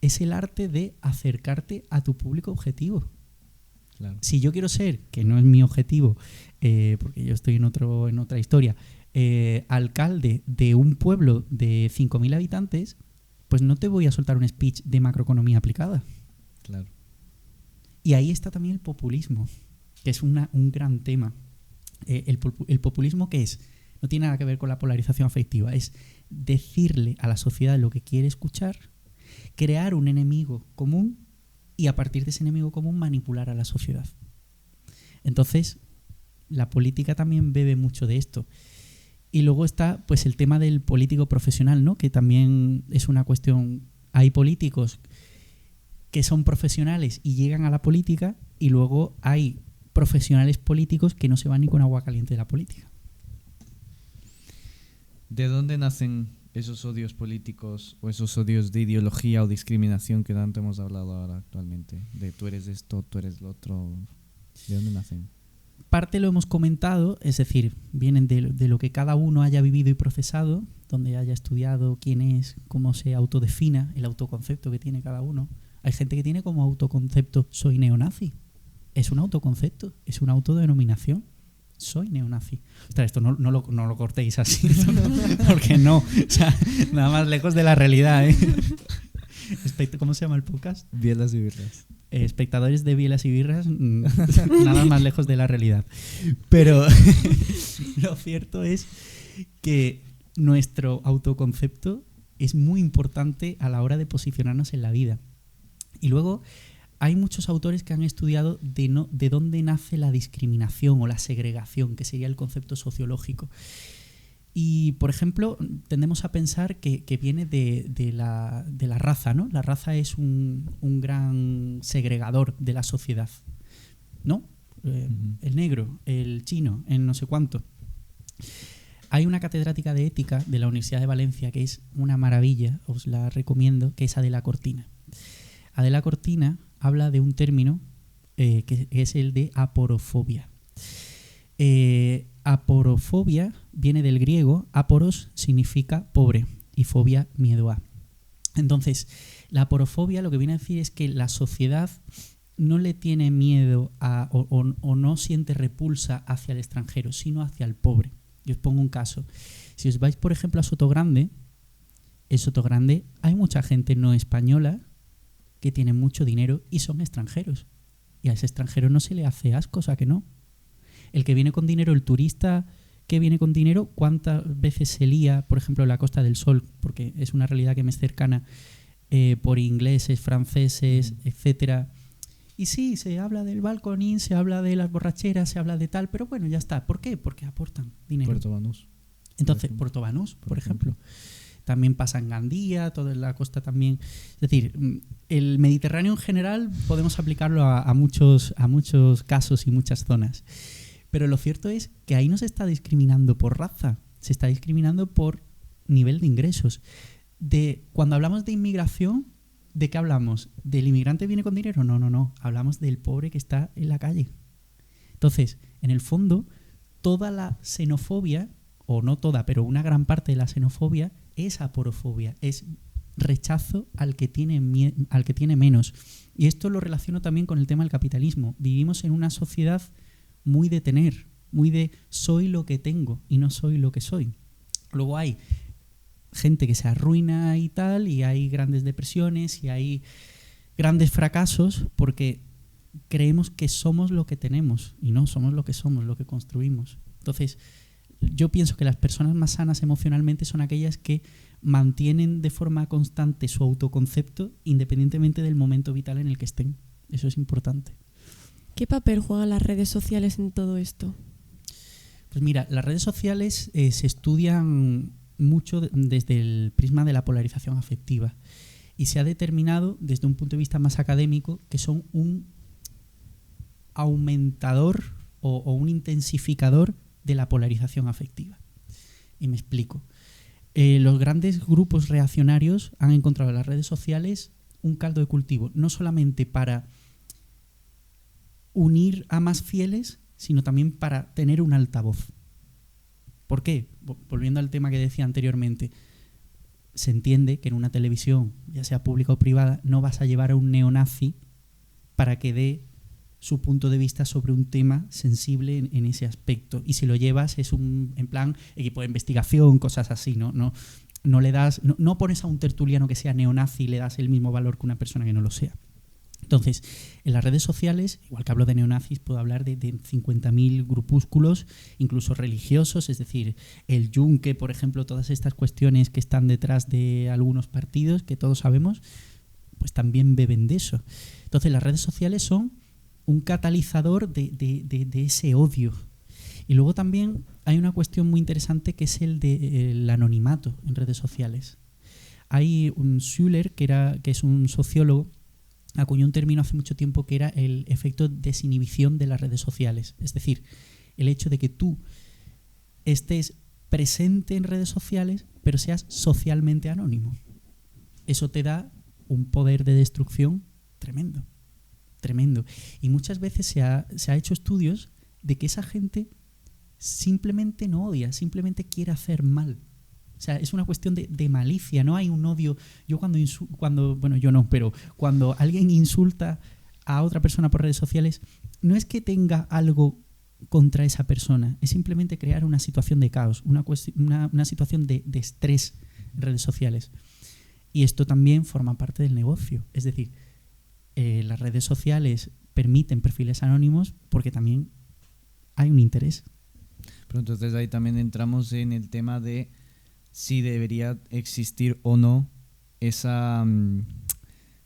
es el arte de acercarte a tu público objetivo. Claro. Si yo quiero ser, que no es mi objetivo, porque yo estoy en otra historia, alcalde de un pueblo de 5.000 habitantes, pues no te voy a soltar un speech de macroeconomía aplicada. Claro. Y ahí está también el populismo, que es un gran tema. El populismo, ¿qué es? No tiene nada que ver con la polarización afectiva. Es decirle a la sociedad lo que quiere escuchar, crear un enemigo común y a partir de ese enemigo común manipular a la sociedad. Entonces, la política también bebe mucho de esto. Y luego está pues el tema del político profesional, ¿no? Que también es una cuestión. Hay políticos que son profesionales y llegan a la política, y luego hay profesionales políticos que no se van ni con agua caliente de la política. ¿De dónde nacen esos odios políticos o esos odios de ideología o discriminación que tanto hemos hablado ahora actualmente? De tú eres esto, tú eres lo otro. ¿De dónde nacen? Parte lo hemos comentado, es decir, vienen de lo que cada uno haya vivido y procesado, donde haya estudiado quién es, cómo se autodefina, el autoconcepto que tiene cada uno. Hay gente que tiene como autoconcepto: soy neonazi. Es un autoconcepto, es una autodenominación. Soy neonazi. Ostras, esto no lo cortéis así, porque no. O sea, nada más lejos de la realidad, ¿eh? ¿Cómo se llama el podcast? Bielas y birras. Espectadores de Bielas y Birras, nada más lejos de la realidad. Pero lo cierto es que nuestro autoconcepto es muy importante a la hora de posicionarnos en la vida. Y luego hay muchos autores que han estudiado de dónde nace la discriminación o la segregación, que sería el concepto sociológico. Y, por ejemplo, tendemos a pensar que viene de la raza, ¿no? La raza es un gran segregador de la sociedad, ¿no? El negro, el chino, el no sé cuánto. Hay una catedrática de ética de la Universidad de Valencia que es una maravilla, os la recomiendo, que es Adela Cortina. Adela Cortina habla de un término que es el de aporofobia. Aporofobia viene del griego. Aporos significa pobre y fobia, miedo a. Entonces, la aporofobia lo que viene a decir es que la sociedad no le tiene miedo o no siente repulsa hacia el extranjero, sino hacia el pobre. Yo os pongo un caso. Si os vais, por ejemplo, a Sotogrande, en Sotogrande hay mucha gente no española que tienen mucho dinero y son extranjeros. Y a ese extranjero no se le hace asco, o sea que no. El que viene con dinero, el turista que viene con dinero, ¿cuántas veces se lía, por ejemplo, en la Costa del Sol? Porque es una realidad que me es cercana, por ingleses, franceses, etcétera. Y sí, se habla del balconín, se habla de las borracheras, se habla de tal, pero bueno, ya está. ¿Por qué? Porque aportan dinero. Puerto Banús. Entonces, Puerto Banús, por ejemplo. También pasa en Gandía, toda la costa también. Es decir, el Mediterráneo en general podemos aplicarlo a muchos casos y muchas zonas. Pero lo cierto es que ahí no se está discriminando por raza, se está discriminando por nivel de ingresos. Cuando hablamos de inmigración, ¿de qué hablamos? ¿Del inmigrante que viene con dinero? No. Hablamos del pobre que está en la calle. Entonces, en el fondo, toda la xenofobia, o no toda, pero una gran parte de la xenofobia es aporofobia, es rechazo al que tiene menos. Y esto lo relaciono también con el tema del capitalismo. Vivimos en una sociedad muy de tener, muy de soy lo que tengo y no soy lo que soy. Luego hay gente que se arruina y tal, y hay grandes depresiones y hay grandes fracasos porque creemos que somos lo que tenemos y no somos lo que somos, lo que construimos. Entonces, yo pienso que las personas más sanas emocionalmente son aquellas que mantienen de forma constante su autoconcepto independientemente del momento vital en el que estén. Eso es importante. ¿Qué papel juegan las redes sociales en todo esto? Pues mira, las redes sociales se estudian mucho desde el prisma de la polarización afectiva y se ha determinado desde un punto de vista más académico que son aumentador o un intensificador de la polarización afectiva. Y me explico. Los grandes grupos reaccionarios han encontrado en las redes sociales un caldo de cultivo, no solamente para unir a más fieles, sino también para tener un altavoz. ¿Por qué? Volviendo al tema que decía anteriormente, se entiende que en una televisión, ya sea pública o privada, no vas a llevar a un neonazi para que dé su punto de vista sobre un tema sensible en ese aspecto. Y si lo llevas es en plan equipo de investigación, cosas así, ¿no? No le das, no pones a un tertuliano que sea neonazi y le das el mismo valor que una persona que no lo sea. Entonces, en las redes sociales, igual que hablo de neonazis, puedo hablar de 50.000 grupúsculos, incluso religiosos, es decir, el yunque, por ejemplo, todas estas cuestiones que están detrás de algunos partidos, que todos sabemos, pues también beben de eso. Entonces, las redes sociales son un catalizador de ese odio. Y luego también hay una cuestión muy interesante que es el anonimato en redes sociales. Hay un Schuller, que es un sociólogo, acuñó un término hace mucho tiempo que era el efecto desinhibición de las redes sociales. Es decir, el hecho de que tú estés presente en redes sociales, pero seas socialmente anónimo. Eso te da un poder de destrucción tremendo. Tremendo. Y muchas veces se ha hecho estudios de que esa gente simplemente no odia, simplemente quiere hacer mal. O sea, es una cuestión de malicia, no hay un odio. Yo cuando alguien insulta a otra persona por redes sociales, no es que tenga algo contra esa persona, es simplemente crear una situación de caos, una situación de estrés en redes sociales. Y esto también forma parte del negocio. Es decir, las redes sociales permiten perfiles anónimos porque también hay un interés. Pero entonces ahí también entramos en el tema de si debería existir o no esa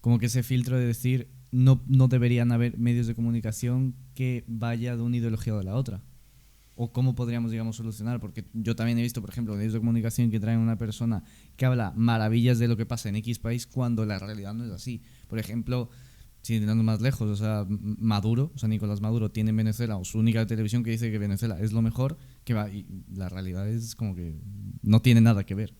como que ese filtro de decir no deberían haber medios de comunicación que vaya de una ideología o de la otra. O cómo podríamos, digamos, solucionar, porque yo también he visto, por ejemplo, medios de comunicación que traen una persona que habla maravillas de lo que pasa en X país cuando la realidad no es así. Por ejemplo, sin ir más lejos, o sea, Nicolás Maduro tiene en Venezuela, o su única televisión que dice que Venezuela es lo mejor, que va, y la realidad es como que no tiene nada que ver.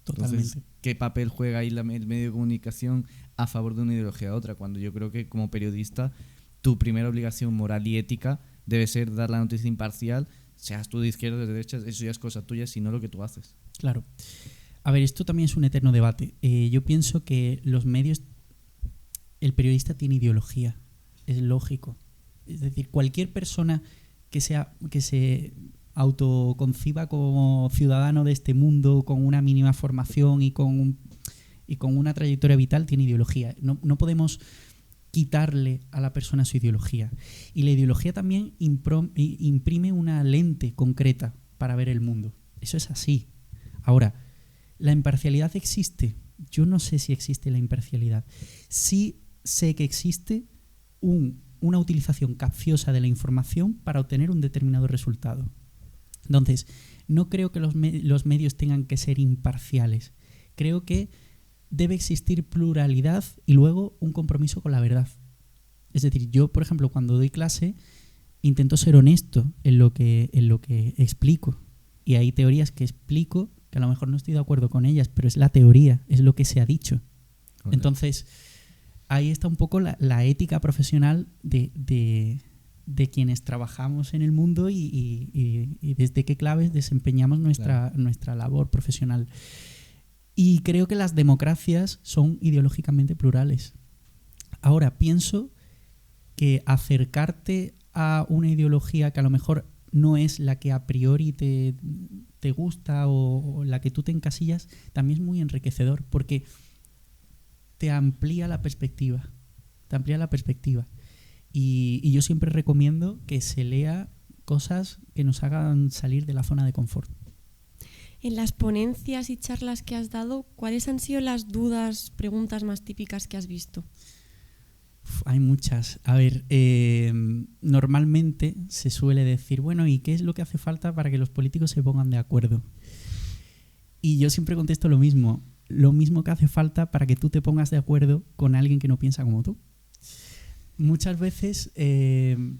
Totalmente. Entonces, ¿qué papel juega ahí el medio de comunicación a favor de una ideología a otra? Cuando yo creo que como periodista tu primera obligación moral y ética debe ser dar la noticia imparcial, seas tú de izquierda o de derecha, eso ya es cosa tuya, sino lo que tú haces. Claro. A ver, esto también es un eterno debate. Yo pienso que los medios, el periodista tiene ideología, es lógico. Es decir, cualquier persona que se autoconciba como ciudadano de este mundo con una mínima formación y con una trayectoria vital tiene ideología. No podemos quitarle a la persona su ideología. Y la ideología también imprime una lente concreta para ver el mundo. Eso es así. Ahora, ¿la imparcialidad existe? Yo no sé si existe la imparcialidad. Sí sé que existe una utilización capciosa de la información para obtener un determinado resultado. Entonces, no creo que los medios tengan que ser imparciales. Creo que debe existir pluralidad y luego un compromiso con la verdad. Es decir, yo, por ejemplo, cuando doy clase, intento ser honesto en lo que explico. Y hay teorías que explico que a lo mejor no estoy de acuerdo con ellas, pero es la teoría, es lo que se ha dicho. Okay. Entonces, ahí está un poco la ética profesional de quienes trabajamos en el mundo y desde qué claves desempeñamos nuestra labor profesional. Y creo que las democracias son ideológicamente plurales. Ahora, pienso que acercarte a una ideología que a lo mejor no es la que a priori te gusta o la que tú te encasillas, también es muy enriquecedor porque te amplía la perspectiva. Y yo siempre recomiendo que se lea cosas que nos hagan salir de la zona de confort. En las ponencias y charlas que has dado, ¿cuáles han sido las dudas, preguntas más típicas que has visto? Hay muchas. A ver, normalmente se suele decir, bueno, ¿y qué es lo que hace falta para que los políticos se pongan de acuerdo? Y yo siempre contesto lo mismo que hace falta para que tú te pongas de acuerdo con alguien que no piensa como tú. muchas veces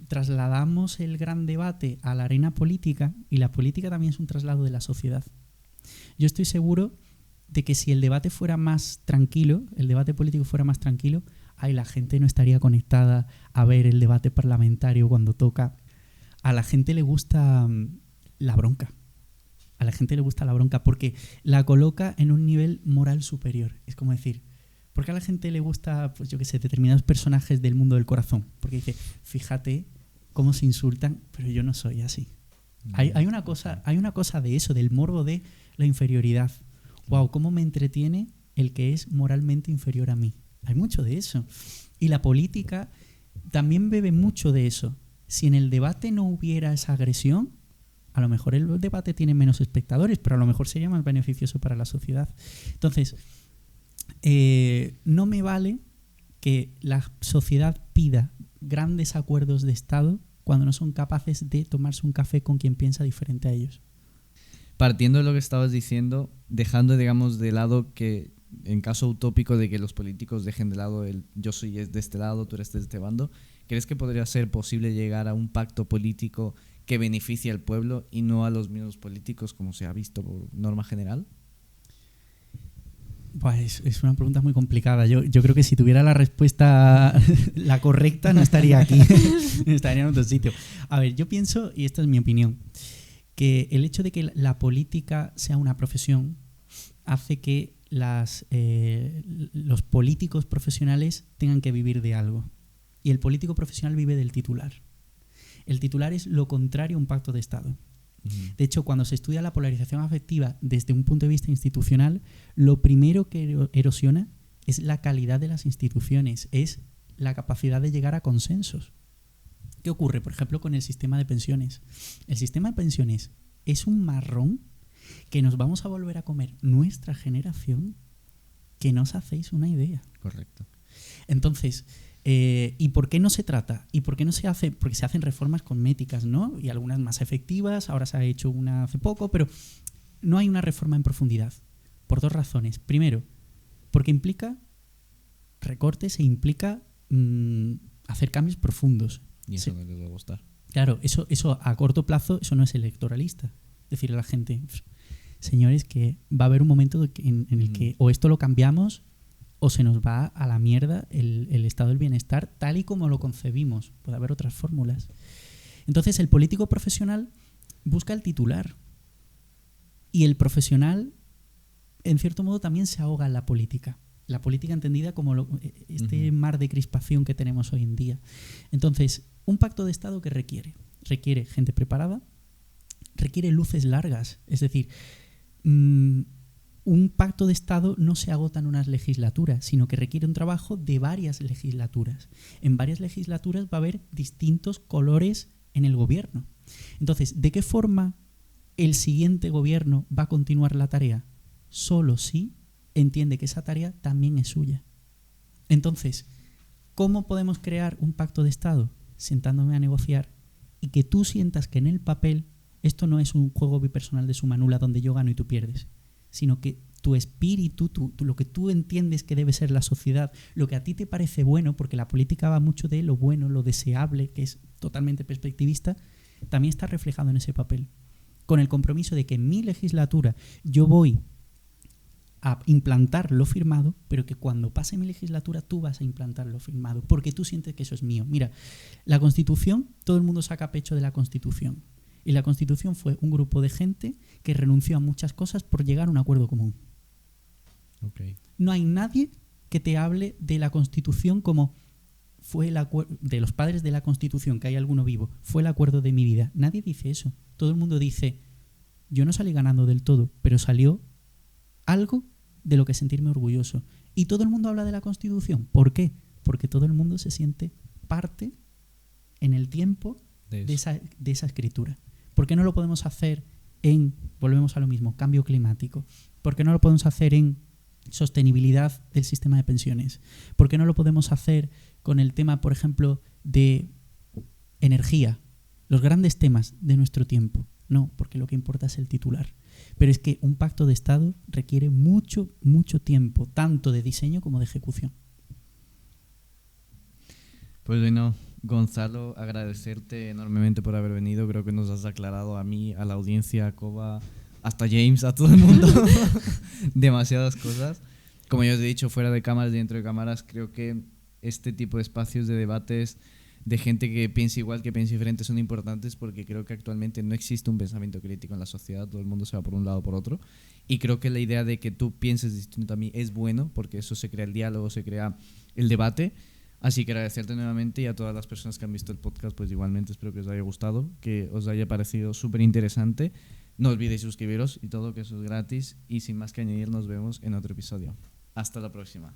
trasladamos el gran debate a la arena política y la política también es un traslado de la sociedad. Yo estoy seguro de que si el debate fuera más tranquilo, el debate político fuera más tranquilo, la gente no estaría conectada a ver el debate parlamentario cuando toca. A la gente le gusta la bronca. A la gente le gusta la bronca porque la coloca en un nivel moral superior. Es como decir, ¿por qué a la gente le gusta, pues yo qué sé, determinados personajes del mundo del corazón? Porque dice, fíjate cómo se insultan, pero yo no soy así. Hay una cosa de eso, del morbo de la inferioridad. Wow, cómo me entretiene el que es moralmente inferior a mí. Hay mucho de eso. Y la política también bebe mucho de eso. Si en el debate no hubiera esa agresión, a lo mejor el debate tiene menos espectadores, pero a lo mejor sería más beneficioso para la sociedad. Entonces, no me vale que la sociedad pida grandes acuerdos de Estado cuando no son capaces de tomarse un café con quien piensa diferente a ellos. Partiendo de lo que estabas diciendo, dejando, digamos, de lado que en caso utópico de que los políticos dejen de lado el yo soy de este lado, tú eres de este bando, ¿crees que podría ser posible llegar a un pacto político que beneficie al pueblo y no a los mismos políticos como se ha visto por norma general? Pues es una pregunta muy complicada. Yo creo que si tuviera la respuesta la correcta no estaría aquí, estaría en otro sitio. A ver, yo pienso, y esta es mi opinión, que el hecho de que la política sea una profesión hace que los políticos profesionales tengan que vivir de algo. Y el político profesional vive del titular. El titular es lo contrario a un pacto de Estado. De hecho, cuando se estudia la polarización afectiva desde un punto de vista institucional, lo primero que erosiona es la calidad de las instituciones, es la capacidad de llegar a consensos. ¿Qué ocurre, por ejemplo, con el sistema de pensiones? El sistema de pensiones es un marrón que nos vamos a volver a comer nuestra generación, que no os hacéis una idea. Correcto. Entonces, ¿y por qué no se trata? ¿Y por qué no se hace? Porque se hacen reformas cosméticas, ¿no? Y algunas más efectivas, ahora se ha hecho una hace poco, pero no hay una reforma en profundidad. Por dos razones. Primero, porque implica recortes e implica hacer cambios profundos. Y eso no les va a gustar. Claro, eso a corto plazo, eso no es electoralista. Decirle a la gente, señores, que va a haber un momento en el que o esto lo cambiamos o se nos va a la mierda el estado del bienestar tal y como lo concebimos. Puede haber otras fórmulas. Entonces, el político profesional busca el titular. Y el profesional, en cierto modo, también se ahoga en la política. La política entendida como este mar de crispación que tenemos hoy en día. Entonces, un pacto de Estado, ¿qué requiere? Requiere gente preparada, requiere luces largas. Es decir, un pacto de Estado no se agota en unas legislaturas, sino que requiere un trabajo de varias legislaturas. En varias legislaturas va a haber distintos colores en el gobierno. Entonces, ¿de qué forma el siguiente gobierno va a continuar la tarea? Solo si entiende que esa tarea también es suya. Entonces, ¿cómo podemos crear un pacto de Estado? Sentándome a negociar y que tú sientas que en el papel esto no es un juego bipersonal de suma nula donde yo gano y tú pierdes, sino que tu espíritu, lo que tú entiendes que debe ser la sociedad, lo que a ti te parece bueno, porque la política va mucho de lo bueno, lo deseable, que es totalmente perspectivista, también está reflejado en ese papel. Con el compromiso de que en mi legislatura yo voy a implantar lo firmado, pero que cuando pase mi legislatura tú vas a implantar lo firmado, porque tú sientes que eso es mío. Mira, la Constitución, todo el mundo saca pecho de la Constitución. Y la Constitución fue un grupo de gente que renunció a muchas cosas por llegar a un acuerdo común. Okay. No hay nadie que te hable de la Constitución como fue el acuerdo de los padres de la Constitución, que hay alguno vivo, fue el acuerdo de mi vida. Nadie dice eso. Todo el mundo dice, yo no salí ganando del todo, pero salió algo de lo que sentirme orgulloso. Y todo el mundo habla de la Constitución. ¿Por qué? Porque todo el mundo se siente parte en el tiempo de esa escritura. ¿Por qué no lo podemos hacer volvemos a lo mismo, cambio climático? ¿Por qué no lo podemos hacer en sostenibilidad del sistema de pensiones? ¿Por qué no lo podemos hacer con el tema, por ejemplo, de energía? Los grandes temas de nuestro tiempo. No, porque lo que importa es el titular. Pero es que un pacto de Estado requiere mucho, mucho tiempo, tanto de diseño como de ejecución. Pues bueno, Gonzalo, agradecerte enormemente por haber venido. Creo que nos has aclarado a mí, a la audiencia, a Koba, hasta James, a todo el mundo, demasiadas cosas. Como ya os he dicho, fuera de cámaras y dentro de cámaras, creo que este tipo de espacios de debates de gente que piensa igual, que piensa diferente, son importantes porque creo que actualmente no existe un pensamiento crítico en la sociedad, todo el mundo se va por un lado o por otro, y creo que la idea de que tú pienses distinto a mí es bueno porque eso se crea el diálogo, se crea el debate. Así que agradecerte nuevamente, y a todas las personas que han visto el podcast, pues igualmente espero que os haya gustado, que os haya parecido súper interesante. No olvidéis suscribiros y todo, que eso es gratis, y sin más que añadir, nos vemos en otro episodio. Hasta la próxima.